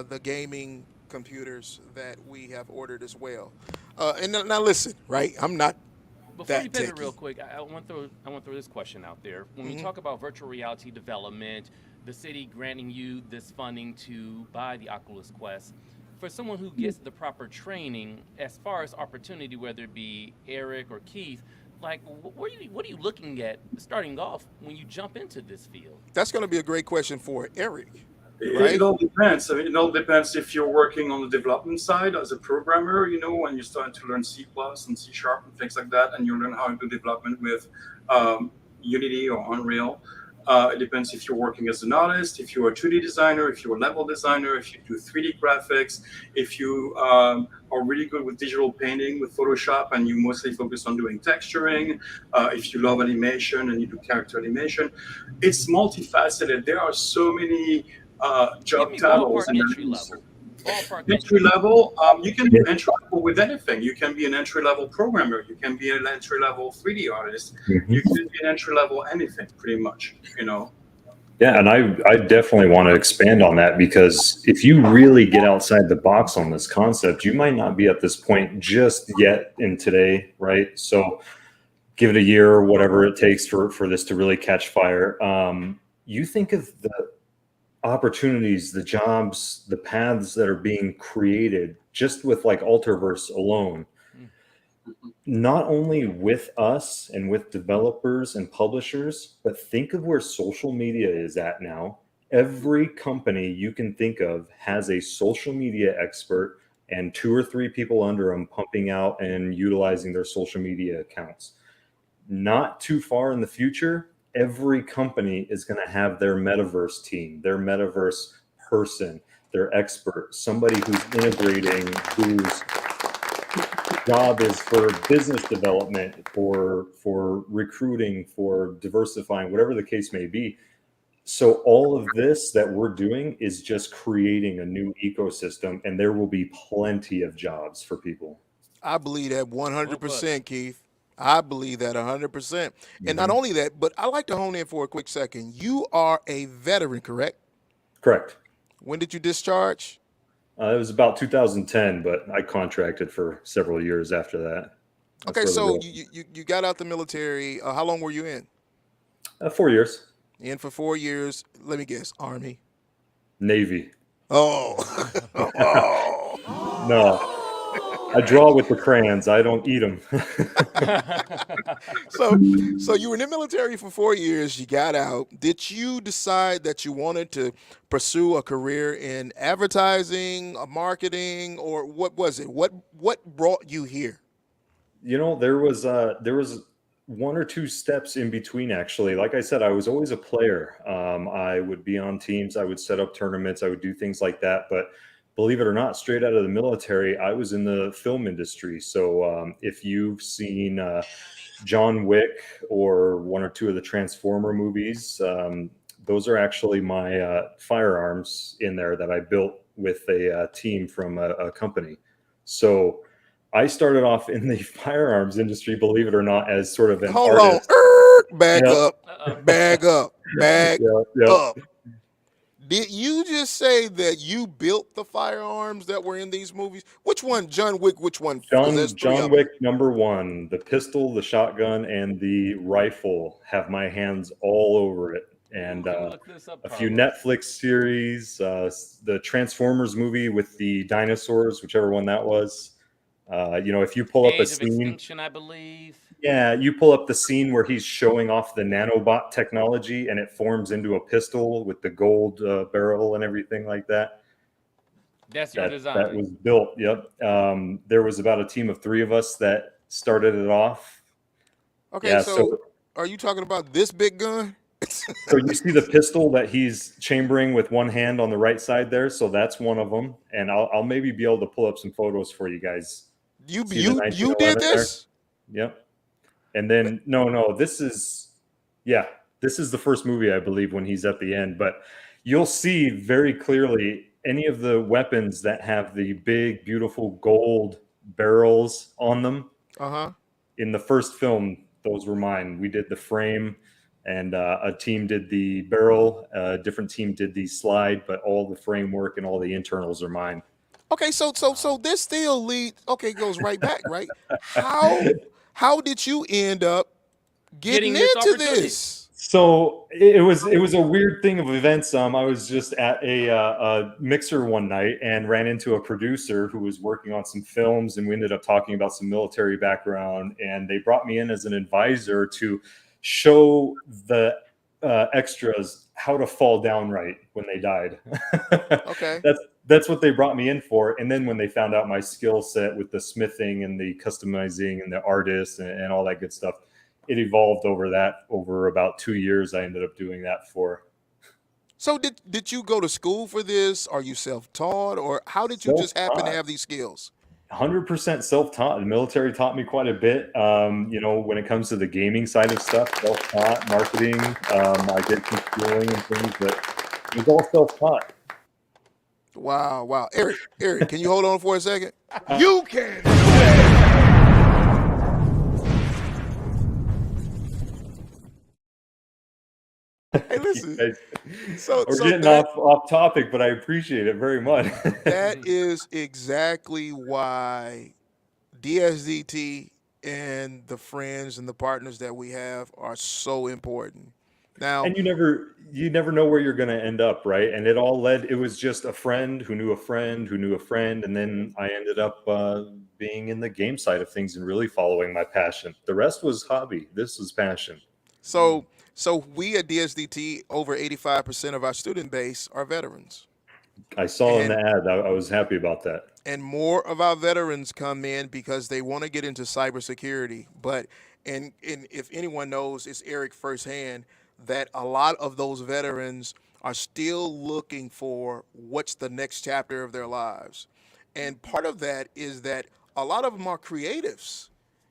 the gaming computers that we have ordered as well. And now listen, right? I'm not. Before you pivot real quick, I want to throw this question out there. When we talk about virtual reality development, the city granting you this funding to buy the Oculus Quest, for someone who gets the proper training, as far as opportunity, whether it be Eric or Keith, like, what are you looking at starting off when you jump into this field? That's going to be a great question for Eric, It, right? it all depends. I mean, it all depends if you're working on the development side as a programmer, when you're starting to learn C plus and C sharp and things like that, and you learn how to do development with Unity or Unreal. It depends if you're working as an artist, if you're a 2D designer, if you're a level designer, if you do 3D graphics, if you are really good with digital painting with Photoshop and you mostly focus on doing texturing, if you love animation and you do character animation. It's multifaceted. There are so many Give job me titles ballpark and entry names. level. Ballpark Entry level, you can be entry level with anything. You can be an entry level programmer. You can be an entry level 3D artist. You can be an entry level anything, pretty much. Yeah, and I definitely want to expand on that, because if you really get outside the box on this concept, you might not be at this point just yet in today, right? So give it a year or whatever it takes for this to really catch fire. You think of the opportunities, the jobs, the paths that are being created just with like AlterVerse alone. Not only with us and with developers and publishers, but think of where social media is at now. Every company you can think of has a social media expert and 2 or 3 people under them pumping out and utilizing their social media accounts. Not too far in the future, every company is going to have their metaverse team, their metaverse person, their expert, somebody who's integrating, whose job is for business development, for recruiting, for diversifying, whatever the case may be. So all of this that we're doing is just creating a new ecosystem, and there will be plenty of jobs for people. I believe that 100%, Keith. I believe that 100%. And not only that, but I like to hone in for a quick second. You are a veteran, correct? Correct. When did you discharge? It was about 2010, but I contracted for several years after that. That's Okay, where the so real- you got out the military. How long were you in? 4 years. In for 4 years. Let me guess, Army. Navy. Oh. No, I draw with the crayons. I don't eat them. So you were in the military for 4 years. You got out. Did you decide that you wanted to pursue a career in advertising, marketing, or what was it? What brought you here? There was 1 or 2 steps in between, actually. Like I said, I was always a player. I would be on teams. I would set up tournaments. I would do things like that. But believe it or not, straight out of the military, I was in the film industry. So if you've seen John Wick or 1 or 2 of the Transformer movies, those are actually my firearms in there that I built with a team from a company. So I started off in the firearms industry, believe it or not, as sort of an Hold artist. on. Back Yep. up. Back up. Back Yep. up. Did you just say that you built the firearms that were in these movies? Which one? John Wick, which one? 'Cause there's 3 of John them. Wick #1, the pistol, the shotgun, and the rifle have my hands all over it. And Look this up, a few Carlos. Netflix series, the Transformers movie with the dinosaurs, whichever one that was. If you pull up a Age of scene, Extinction, I believe. yeah, you pull up the scene where he's showing off the nanobot technology and it forms into a pistol with the gold barrel and everything like that. That's your design. That was built. Yep. There was about a team of 3 of us that started it off. Okay, Yeah, so are you talking about this big gun? So you see the pistol that he's chambering with one hand on the right side there. So that's one of them. And I'll maybe be able to pull up some photos for you guys. You See the did 1911 there? this? Yep. And then no, this is the first movie, I believe, when he's at the end. But you'll see very clearly any of the weapons that have the big, beautiful gold barrels on them. In the first film, those were mine. We did the frame, and a team did the barrel. A different team did the slide, but all the framework and all the internals are mine. Okay, so this still goes right back, right? How did you end up getting Getting this into opportunity. this? So it was a weird thing of events. I was just at a mixer one night and ran into a producer who was working on some films, and we ended up talking about some military background. And they brought me in as an advisor to show the extras how to fall down right when they died. Okay. That's what they brought me in for. And then when they found out my skill set with the smithing and the customizing and the artists and all that good stuff, it evolved over about 2 years. I ended up doing that for. So did you go to school for this? Are you self-taught, or how did you just happen to Self-taught. have these skills? 100% self-taught. The military taught me quite a bit. When it comes to the gaming side of stuff, self-taught marketing. I did some schooling and things, but it was all self-taught. Wow, wow. Eric, can you hold on for a second? You can. Hey, listen. We're So getting that off topic, but I appreciate it very much. that is exactly why DSDT and the friends and the partners that we have are so important. Now, And you never know where you're going to end up, right? And it was just a friend who knew a friend who knew a friend, and then I ended up being in the game side of things and really following my passion. The rest was hobby. This was passion. so we at DSDT, over 85% of our student base are veterans. I saw in the And ad. I was happy about that. and more of our veterans come in because they want to get into cybersecurity. But and if anyone knows, it's Eric firsthand that a lot of those veterans are still looking for what's the next chapter of their lives. And part of that is that a lot of them are creatives,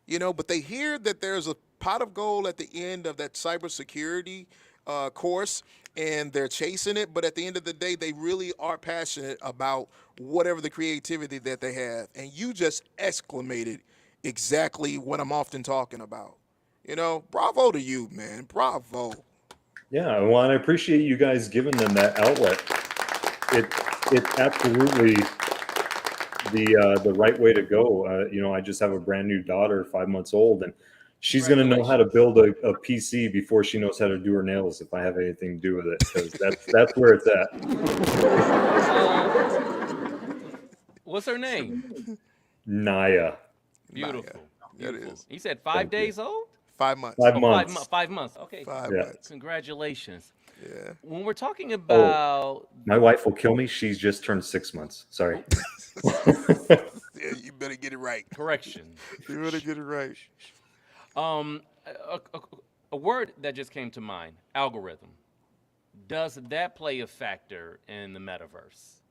but they hear that there's a pot of gold at the end of that cybersecurity course, and they're chasing it. But at the end of the day, they really are passionate about whatever the creativity that they have. And you just exclamated exactly what I'm often talking about. Bravo to you, man. Bravo. Yeah, well, and I appreciate you guys giving them that outlet. It's absolutely the right way to go. I just have a brand new daughter, 5 months old, and she's going to know how to build a PC before she knows how to do her nails. If I have anything to do with it, because that's where it's at. What's her name? Naya. Beautiful. That Beautiful. is You said 5 days old? 5 months. 5 months. 5 months. Okay. 5 months. Congratulations. Yeah. When we're talking about My wife will kill me. She's just turned 6 months. Sorry. Yeah, you better get it right. correction, You better get it right. a word that just came to mind, algorithm. Does that play a factor in the metaverse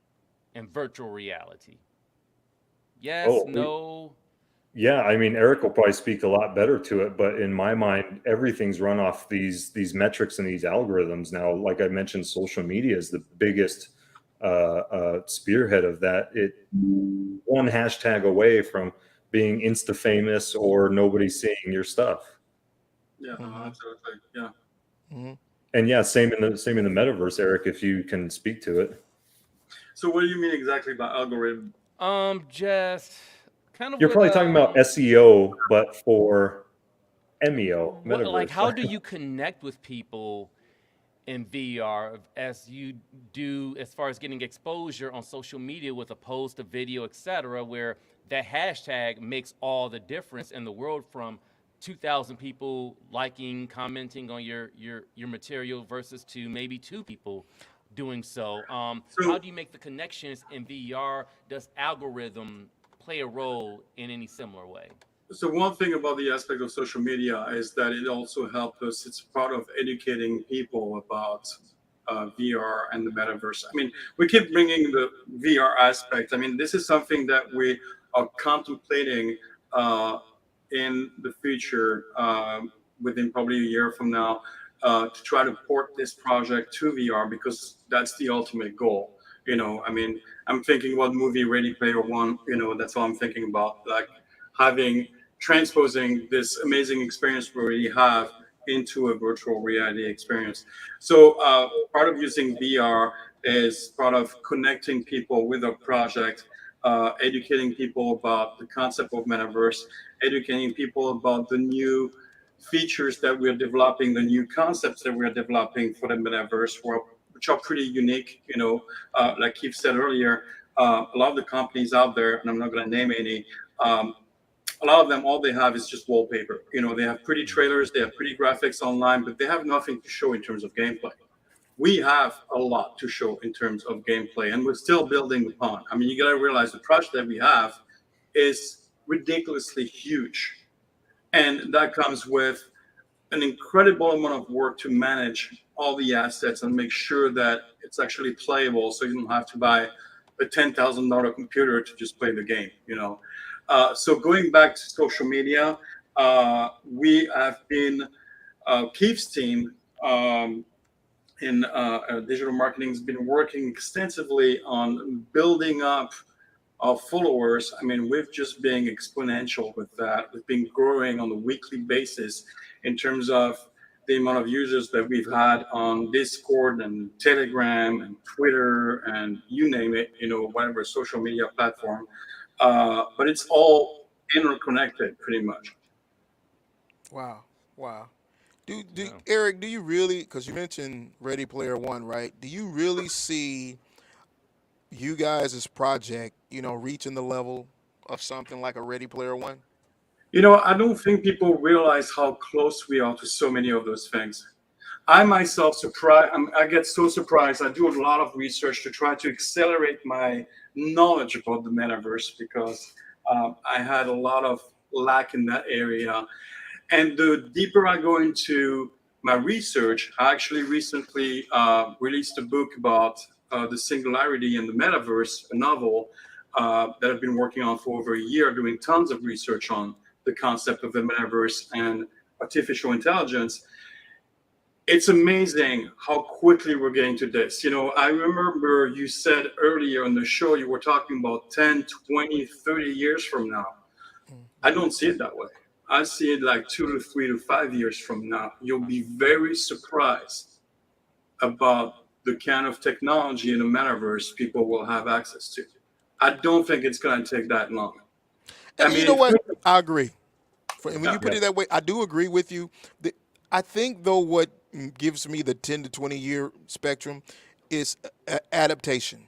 and virtual reality? Yes, Oh, no. Yeah, I mean, Eric will probably speak a lot better to it, but in my mind, everything's run off these metrics and these algorithms now. Like I mentioned, social media is the biggest spearhead of that. One hashtag away from being insta famous or nobody seeing your stuff. Yeah, absolutely. Yeah. Mm-hmm. And yeah, same in the metaverse, Eric, if you can speak to it. So what do you mean exactly by algorithm? Just kind of. You're probably talking about SEO, but for MEO, metaverse. Like, how do you connect with people in VR as you do as far as getting exposure on social media with a post, a video, etc., where that hashtag makes all the difference in the world, from 2,000 people liking, commenting on your material versus to maybe 2 people doing so. How do you make the connections in VR? Does algorithm play a role in any similar way? So one thing about the aspect of social media is that it also helps us. It's part of educating people about VR and the metaverse. I mean, we keep bringing the VR aspect. I mean, this is something that we are contemplating in the future, within probably a year from now, to try to port this project to VR, because that's the ultimate goal. I mean, I'm thinking about movie Ready Player One. That's all I'm thinking about, like transposing this amazing experience we already have into a virtual reality experience. So part of using VR is part of connecting people with a project, educating people about the concept of metaverse, educating people about the new features that we're developing, the new concepts that we're developing for the metaverse, which are pretty unique. Like Keith said earlier, a lot of the companies out there, and I'm not going to name any, a lot of them, all they have is just wallpaper. They have pretty trailers, they have pretty graphics online, but they have nothing to show in terms of gameplay. We have a lot to show in terms of gameplay, and we're still building upon. I mean, you got to realize the project that we have is ridiculously huge. And that comes with an incredible amount of work to manage all the assets and make sure that it's actually playable, so you don't have to buy a $10,000 computer to just play the game. So going back to social media, we have been, Keith's team in digital marketing has been working extensively on building up our followers. I mean, we've just been exponential with that. We've been growing on a weekly basis in terms of the amount of users that we've had on Discord and Telegram and Twitter and you name it, whatever social media platform. But it's all interconnected pretty much. Wow. Eric, do you really, because you mentioned Ready Player One, right? Do you really see you guys' project, reaching the level of something like a Ready Player One? I don't think people realize how close we are to so many of those things. I myself I get so surprised. I do a lot of research to try to accelerate my knowledge about the metaverse because I had a lot of lack in that area. And the deeper I go into my research, I actually recently released a book about the singularity in the metaverse, a novel that I've been working on for over a year, doing tons of research on the concept of the metaverse and artificial intelligence. It's amazing how quickly we're getting to this. I remember you said earlier in the show, you were talking about 10, 20, 30 years from now. I don't see it that way. I see it like 2 to 3 to 5 years from now. You'll be very surprised about the kind of technology in the metaverse people will have access to. I don't think it's going to take that long. And you know what? I agree. When you put it that way, I do agree with you. I think, though, what gives me the 10 to 20 year spectrum is adaptation.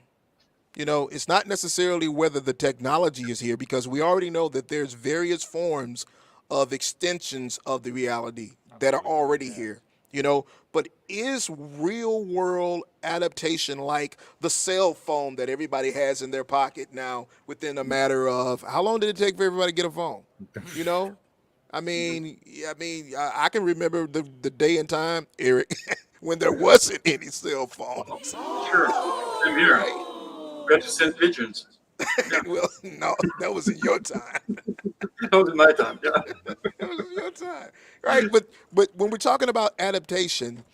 It's not necessarily whether the technology is here, because we already know that there's various forms of extensions of the reality that are already here. But is real world adaptation like the cell phone that everybody has in their pocket now within a matter of, how long did it take for everybody to get a phone? I can remember the day and time, Eric, when there wasn't any cell phones. Sure, I'm here. Right? We had to send pigeons. Yeah. Well, no, that was in your time. That was in my time, yeah. That was in your time, right? But when we're talking about adaptation,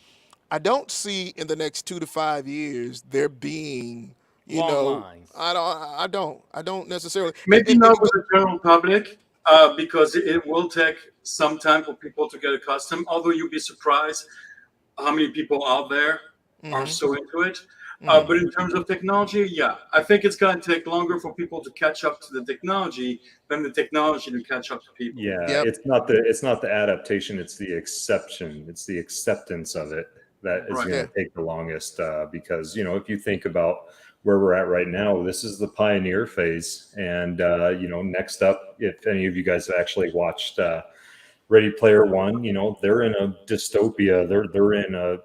I don't see in the next 2 to 5 years there being, long lines. I don't necessarily. Maybe not with the general public, because it will take some time for people to get accustomed. Although you'll be surprised how many people out there are so into it. But in terms of technology, yeah, I think it's going to take longer for people to catch up to the technology than the technology to catch up to people. Yeah, it's not the adaptation, it's the exception, it's the acceptance of it that is going to take the longest. Because if you think about where we're at right now, this is the pioneer phase, and next up, if any of you guys have actually watched Ready Player One, they're in a dystopia. They're in a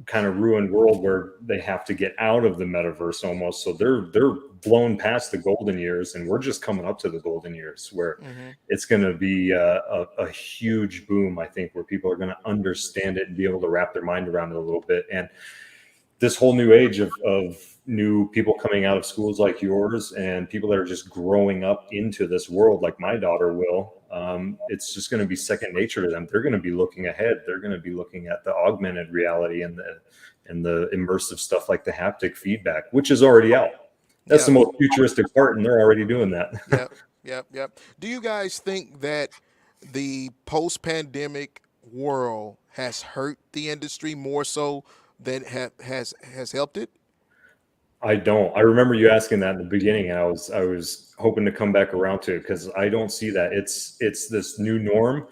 kind of ruined world where they have to get out of the metaverse almost. So they're blown past the golden years, and we're just coming up to the golden years where it's going to be a huge boom, I think, where people are going to understand it and be able to wrap their mind around it a little bit. And this whole new age of new people coming out of schools like yours and people that are just growing up into this world like my daughter will, it's just going to be second nature to them. They're going to be looking ahead. They're going to be looking at the augmented reality and the immersive stuff like the haptic feedback, which is already out. That's the most futuristic part, and they're already doing that. Yep. Do you guys think that the post-pandemic world has hurt the industry more so than has helped it? I don't. I remember you asking that in the beginning, and I was hoping to come back around to it because I don't see that. It's this new norm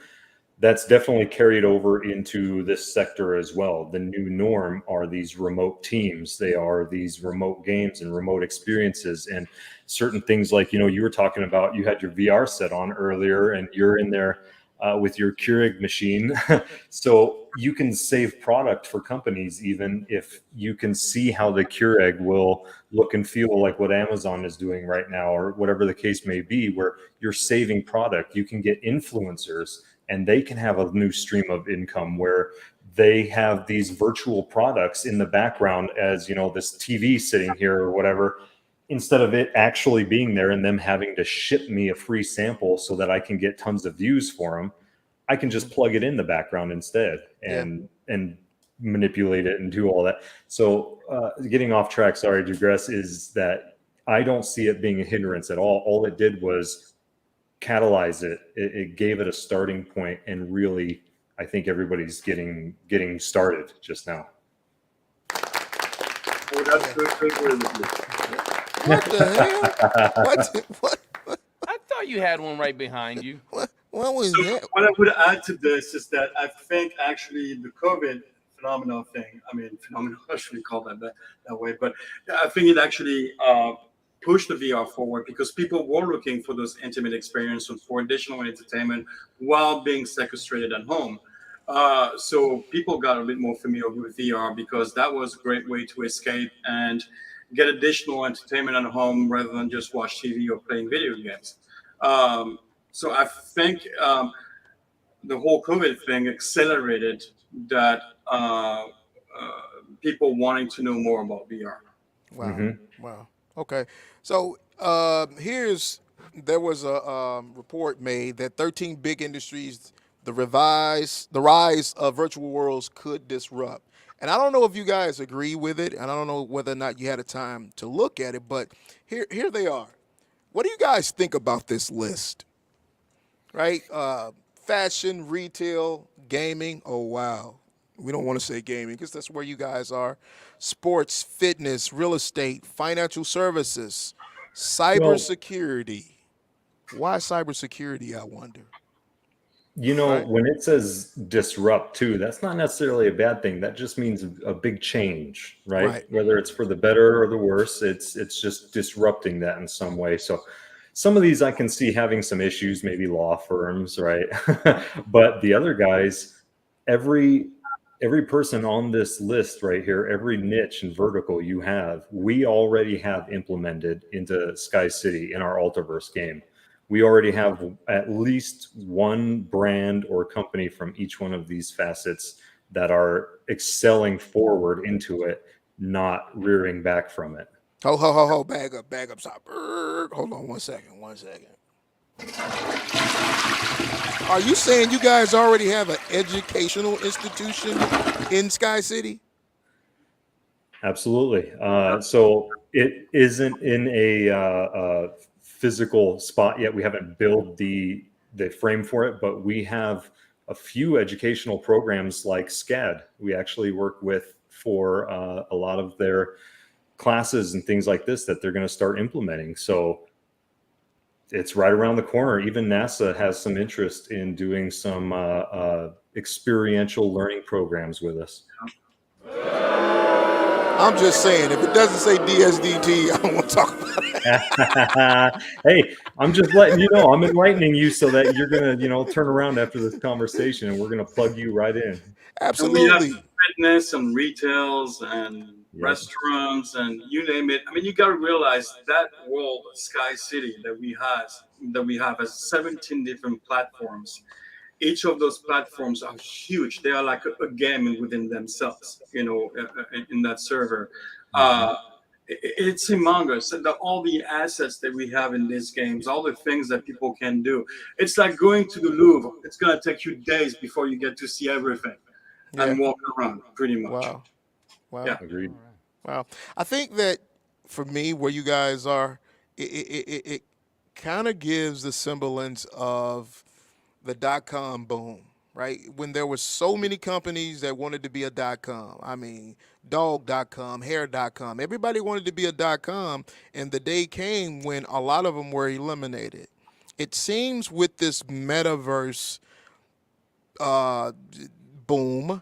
that's definitely carried over into this sector as well. The new norm are these remote teams. They are these remote games and remote experiences, and certain things like, you were talking about, you had your VR set on earlier and you're in there with your Keurig machine. So you can save product for companies, even if you can see how the Keurig will look and feel like what Amazon is doing right now, or whatever the case may be, where you're saving product. You can get influencers and they can have a new stream of income where they have these virtual products in the background as, this TV sitting here or whatever, instead of it actually being there and them having to ship me a free sample so that I can get tons of views for them. I can just plug it in the background instead and manipulate it and do all that. So getting off track, sorry to digress, is that I don't see it being a hindrance at all. All it did was catalyze it. It gave it a starting point, and really, I think everybody's getting started just now. Oh, that's good. What the hell? What? I thought you had one right behind you. What was So that? what I would add to this is that I think actually the COVID phenomenon thing, I shouldn't call that way, but I think it actually pushed the VR forward because people were looking for those intimate experiences, for additional entertainment while being sequestrated at home. So people got a bit more familiar with VR because that was a great way to escape and get additional entertainment at home rather than just watch TV or playing video games. So I think the whole COVID thing accelerated that people wanting to know more about VR. Wow. Wow. Okay. So there was a report made that 13 big industries, the rise of virtual worlds could disrupt. And I don't know if you guys agree with it, and I don't know whether or not you had a time to look at it, but here they are. What do you guys think about this list? Right? Fashion, retail, gaming. Oh, wow. We don't want to say gaming because that's where you guys are. Sports, fitness, real estate, financial services, cybersecurity. Why cybersecurity, I wonder? Right? When it says disrupt too, that's not necessarily a bad thing. That just means a big change, right? Whether it's for the better or the worse, it's just disrupting that in some way. So some of these I can see having some issues, maybe law firms, right? But the other guys, every person on this list right here, every niche and vertical we already have implemented into Sky City in our AlterVerse game. We already have at least one brand or company from each one of these facets that are excelling forward into it, not rearing back from it. Ho, bag up, stop. Hold on one second. Are you saying you guys already have an educational institution in Sky City? Absolutely. So it isn't in a physical spot yet. We haven't built the frame for it, but we have a few educational programs like SCAD. We actually work with for a lot of their classes and things like this that they're going to start implementing. So it's right around the corner. Even NASA has some interest in doing some experiential learning programs with us. I'm just saying, if it doesn't say DSDT, I don't want to talk about it. Hey, I'm just letting you know. I'm enlightening you so that you're going to, turn around after this conversation and we're going to plug you right in. Absolutely. And we have fitness and retails and restaurants and you name it. I mean, you got to realize that world, Sky City that we have has 17 different platforms. Each of those platforms are huge. They are like a game within themselves, in that server. It's humongous. And all the assets that we have in these games, all the things that people can do. It's like going to the Louvre. It's going to take you days before you get to see everything and walk around, pretty much. Wow. Yeah. Agreed. Wow. I think that for me, where you guys are, it kind of gives the semblance of the .com boom, right? When there were so many companies that wanted to be a .com. I mean, dog.com, hair.com. Everybody wanted to be a .com, and the day came when a lot of them were eliminated. It seems with this metaverse uh, boom,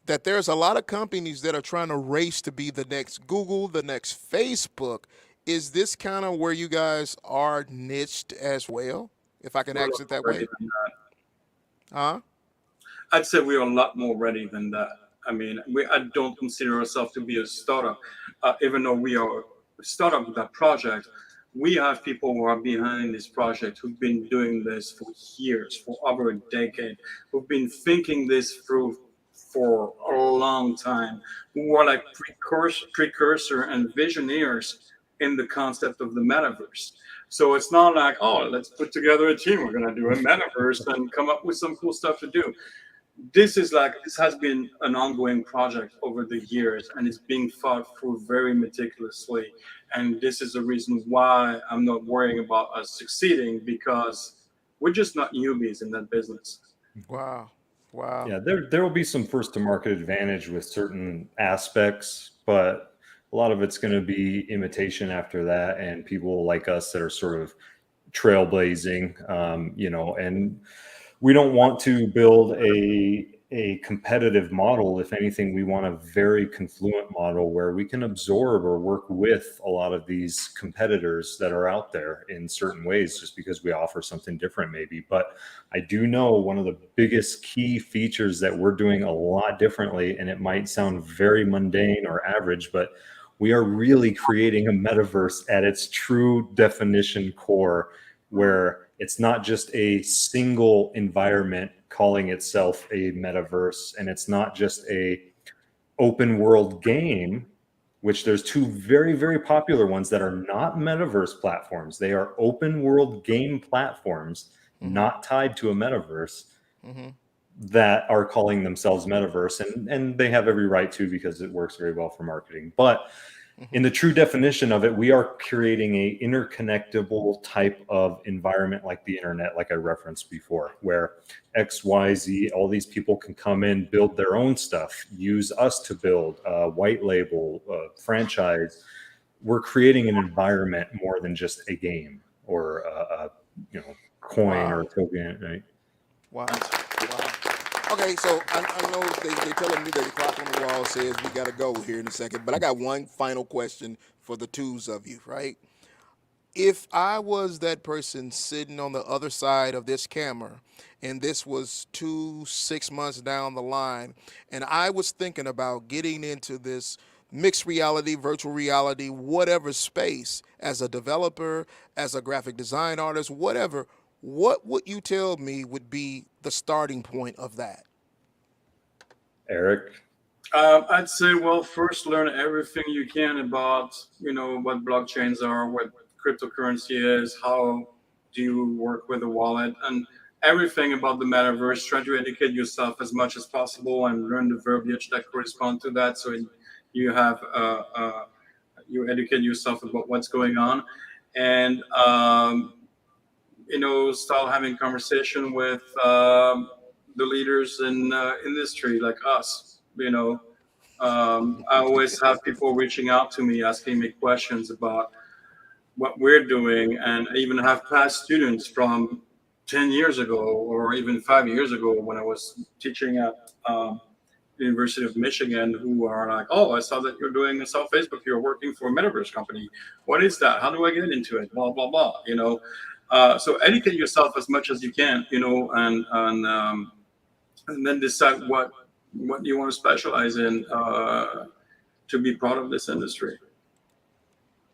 that there's a lot of companies that are trying to race to be the next Google, the next Facebook. Is this kind of where you guys are niched as well, if I can We're a ask lot it more that ready way? than that. Huh? I'd say we are a lot more ready than that. I mean, I don't consider ourselves to be a startup, even though we are a startup with that project. We have people who are behind this project who've been doing this for years, for over a decade, who've been thinking this through for a long time, who are like precursor and visionaries in the concept of the metaverse. So it's not like, oh, let's put together a team. We're going to do a metaverse and come up with some cool stuff to do. This has been an ongoing project over the years, and it's being thought through very meticulously. And this is the reason why I'm not worrying about us succeeding, because we're just not newbies in that business. Wow. Wow. Yeah, there will be some first to market advantage with certain aspects, but a lot of it's going to be imitation after that, and people like us that are sort of trailblazing, and we don't want to build a competitive model. If anything, we want a very confluent model where we can absorb or work with a lot of these competitors that are out there in certain ways, just because we offer something different maybe. But I do know one of the biggest key features that we're doing a lot differently, and it might sound very mundane or average, but we are really creating a metaverse at its true definition core, where it's not just a single environment calling itself a metaverse, and it's not just a open world game, which there's two very, very popular ones that are not metaverse platforms. They are open world game platforms, not tied to a metaverse, that are calling themselves metaverse, and they have every right to, because it works very well for marketing. But in the true definition of it, we are creating a interconnectable type of environment like the internet, like I referenced before, where X, Y, Z, all these people can come in, build their own stuff, use us to build a white label, franchise. We're creating an environment more than just a game or a coin or a token, right? Wow. Wow. Okay, so I know they're telling me that the clock on the wall says we got to go here in a second, but I got one final question for the twos of you, right? If I was that person sitting on the other side of this camera, and this was 6 months down the line, and I was thinking about getting into this mixed reality, virtual reality, whatever space, as a developer, as a graphic design artist, whatever, what would you tell me would be the starting point of that? Eric? I'd say, well, first learn everything you can about, what blockchains are, what cryptocurrency is, how do you work with a wallet, and everything about the metaverse. Try to educate yourself as much as possible and learn the verbiage that correspond to that, so you have you educate yourself about what's going on, and start having conversation with the leaders in industry like us. I always have people reaching out to me, asking me questions about what we're doing, and I even have past students from 10 years ago or even 5 years ago when I was teaching at the University of Michigan, who are like, oh, I saw that you're doing this on Facebook. You're working for a metaverse company. What is that? How do I get into it? Blah, blah, blah. So educate yourself as much as you can, and then decide what you want to specialize in to be part of this industry.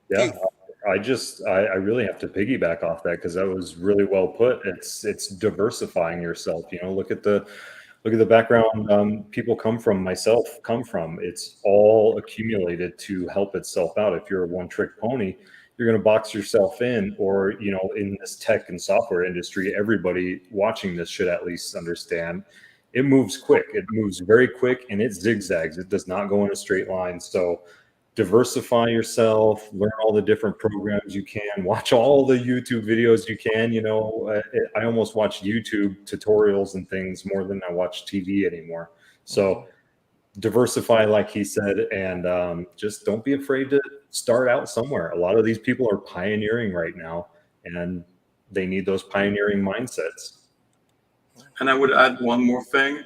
Yeah, Keith. I really have to piggyback off that, because that was really well put. It's diversifying yourself. Look at the background people myself come from. It's all accumulated to help itself out. If you're a one-trick pony, you're going to box yourself in, or in this tech and software industry, everybody watching this should at least understand it moves quick. It moves very quick, and it zigzags. It does not go in a straight line. So diversify yourself, learn all the different programs you can, watch all the YouTube videos you can. I almost watch YouTube tutorials and things more than I watch TV anymore. So diversify, like he said, and just don't be afraid to start out somewhere. A lot of these people are pioneering right now, and they need those pioneering mindsets. And I would add one more thing: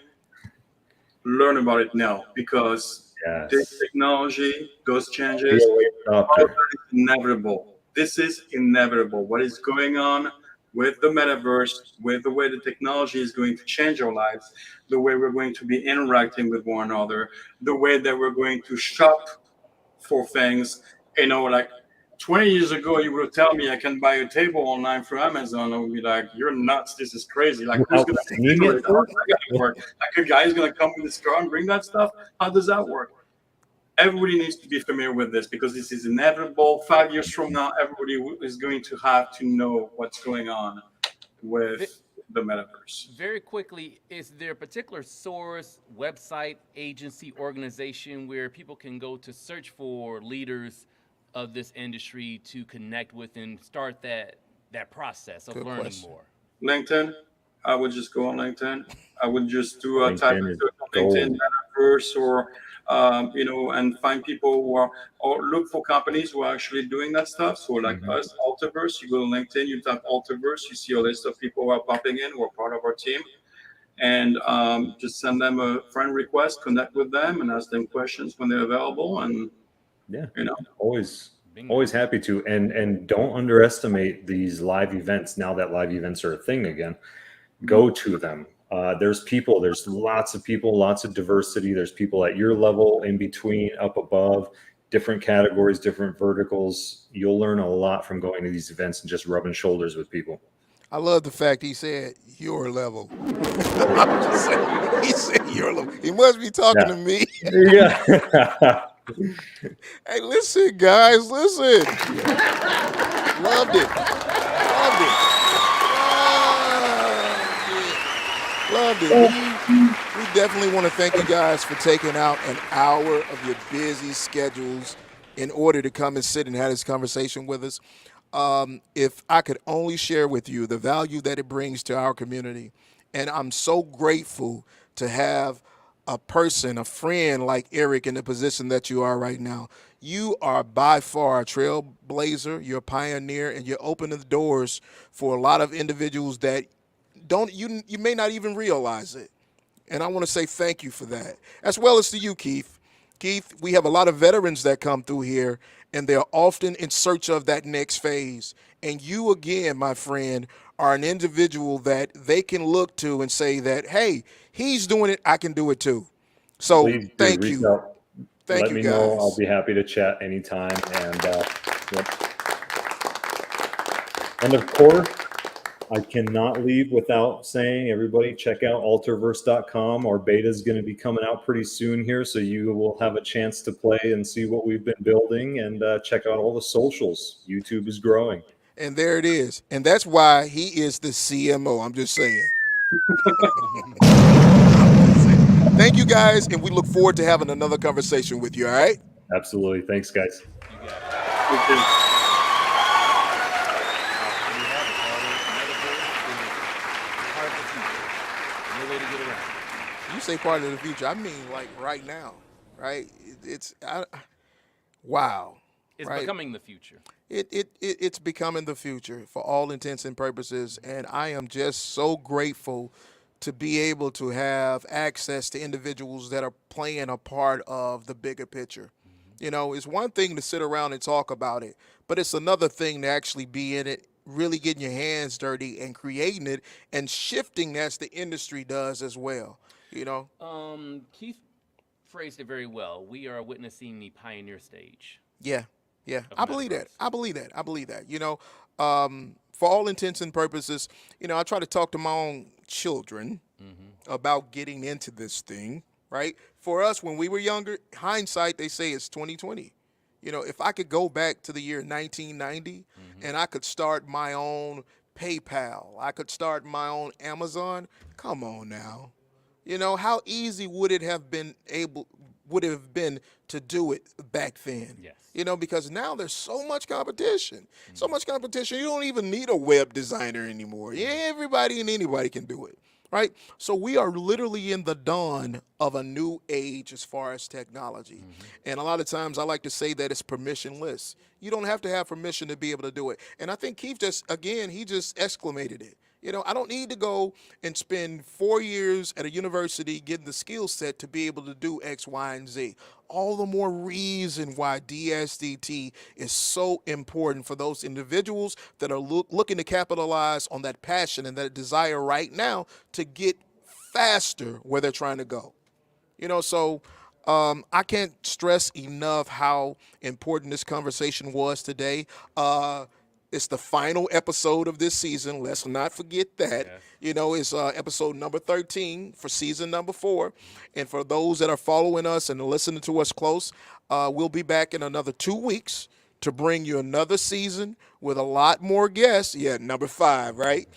learn about it now, because this Yes. technology, those Be changes a late adopter. are inevitable. This is inevitable. What is going on with the metaverse, with the way the technology is going to change our lives, the way we're going to be interacting with one another, the way that we're going to shop for things. Like 20 years ago, you would tell me I can buy a table online through Amazon. I would be like, you're nuts. This is crazy. Like, who's Without going to seeing deliver it it? How's first? that going to work? Like, a guy's going to come with his car and bring that stuff? How does that work? Everybody needs to be familiar with this, because this is inevitable. 5 years from now, everybody is going to have to know what's going on with the metaverse. Very quickly, is there a particular source, website, agency, organization where people can go to search for leaders of this industry to connect with and start that process of Good learning question. more? LinkedIn. I would just go on LinkedIn. I would just do a type LinkedIn of is LinkedIn gold. metaverse, or and find people who are, or look for companies who are actually doing that stuff. So like us, AlterVerse, you go to LinkedIn, you type AlterVerse, you see a list of people who are popping in, who are part of our team, and just send them a friend request, connect with them, and ask them questions when they're available, and Yeah. you know. Always Bingo. always happy to. And don't underestimate these live events now that live events are a thing again. Go to them. There's people, there's lots of people, lots of diversity. There's people at your level, in between, up above, different categories, different verticals. You'll learn a lot from going to these events and just rubbing shoulders with people. I love the fact he said your level. I'm just saying, he said your level. He must be talking to me. Yeah. Hey, listen, guys, listen. Loved it. Loved it. Loved it. We definitely want to thank you guys for taking out an hour of your busy schedules in order to come and sit and have this conversation with us. If I could only share with you the value that it brings to our community, and I'm so grateful to have a person, a friend like Eric in the position that you are right now. You are by far a trailblazer, you're a pioneer, and you're opening the doors for a lot of individuals that you may not even realize it. And I want to say thank you for that, as well as to you, Keith. Keith, we have a lot of veterans that come through here, and they're often in search of that next phase. And you, again, my friend, are an individual that they can look to and say that, hey, he's doing it, I can do it too. So Please do thank reach you. out. Thank Let you, me know. I'll guys. be happy to chat anytime. And of course, I cannot leave without saying, everybody check out AlterVerse.com. Our beta is going to be coming out pretty soon here, so you will have a chance to play and see what we've been building, and check out all the socials. YouTube is growing. And there it is. And that's why he is the CMO. I'm just saying. Thank you, guys, and we look forward to having another conversation with you, all right? Absolutely. Thanks, guys. You got it. Thank you. There you have it. Metaverse is part of the future. No way to get around it. You say part of the future. I mean, like right now, right? Wow. It's right? becoming the future. It's becoming the future for all intents and purposes, and I am just so grateful to be able to have access to individuals that are playing a part of the bigger picture. You know, it's one thing to sit around and talk about it, but it's another thing to actually be in it, really getting your hands dirty and creating it and shifting as the industry does as well. You know, Keith phrased it very well. We are witnessing the pioneer stage. yeah, yeah, Of I believe that. metaverse. I believe that. I believe that. You know, for all intents and purposes, you know, I try to talk to my own children about getting into this thing. Right? For us, when we were younger, hindsight, they say it's 2020. You know, if I could go back to the year 1990 and I could start my own PayPal, I could start my own Amazon. Come on now. You know, how easy would it have been to do it back then? Yes. You know, because now there's so much competition. So much competition. You don't even need a web designer anymore. Yeah, everybody and anybody can do it. Right? So we are literally in the dawn of a new age as far as technology. And a lot of times I like to say that it's permissionless. You don't have to have permission to be able to do it. And I think Keith just exclamated it. You know, I don't need to go and spend 4 years at a university getting the skill set to be able to do X, Y, and Z. All the more reason why DSDT is so important for those individuals that are looking to capitalize on that passion and that desire right now to get faster where they're trying to go. You know, so I can't stress enough how important this conversation was today. It's the final episode of this season. Let's not forget that. Yes. You know, it's episode number 13 for season number 4. And for those that are following us and listening to us close, we'll be back in another 2 weeks to bring you another season with a lot more guests. Yeah, number 5, right?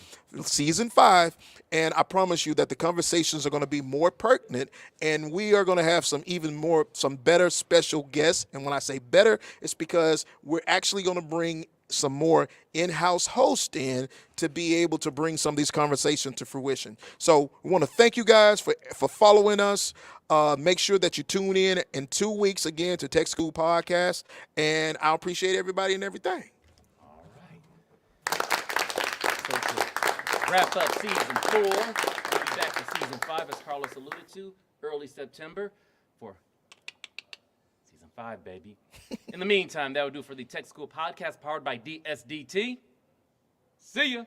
Season 5. And I promise you that the conversations are going to be more pertinent, and we are going to have some better special guests. And when I say better, it's because we're actually going to bring some more in-house hosts in to be able to bring some of these conversations to fruition. So we want to thank you guys for following us. Make sure that you tune in 2 weeks again to Tech School Podcast, and I appreciate everybody and everything. All right. So to wrap up season 4, we'll be back in season 5, as Carlos alluded to, early September for season 5, baby. In the meantime, that will do for the Tech School Podcast powered by DSDT. See ya.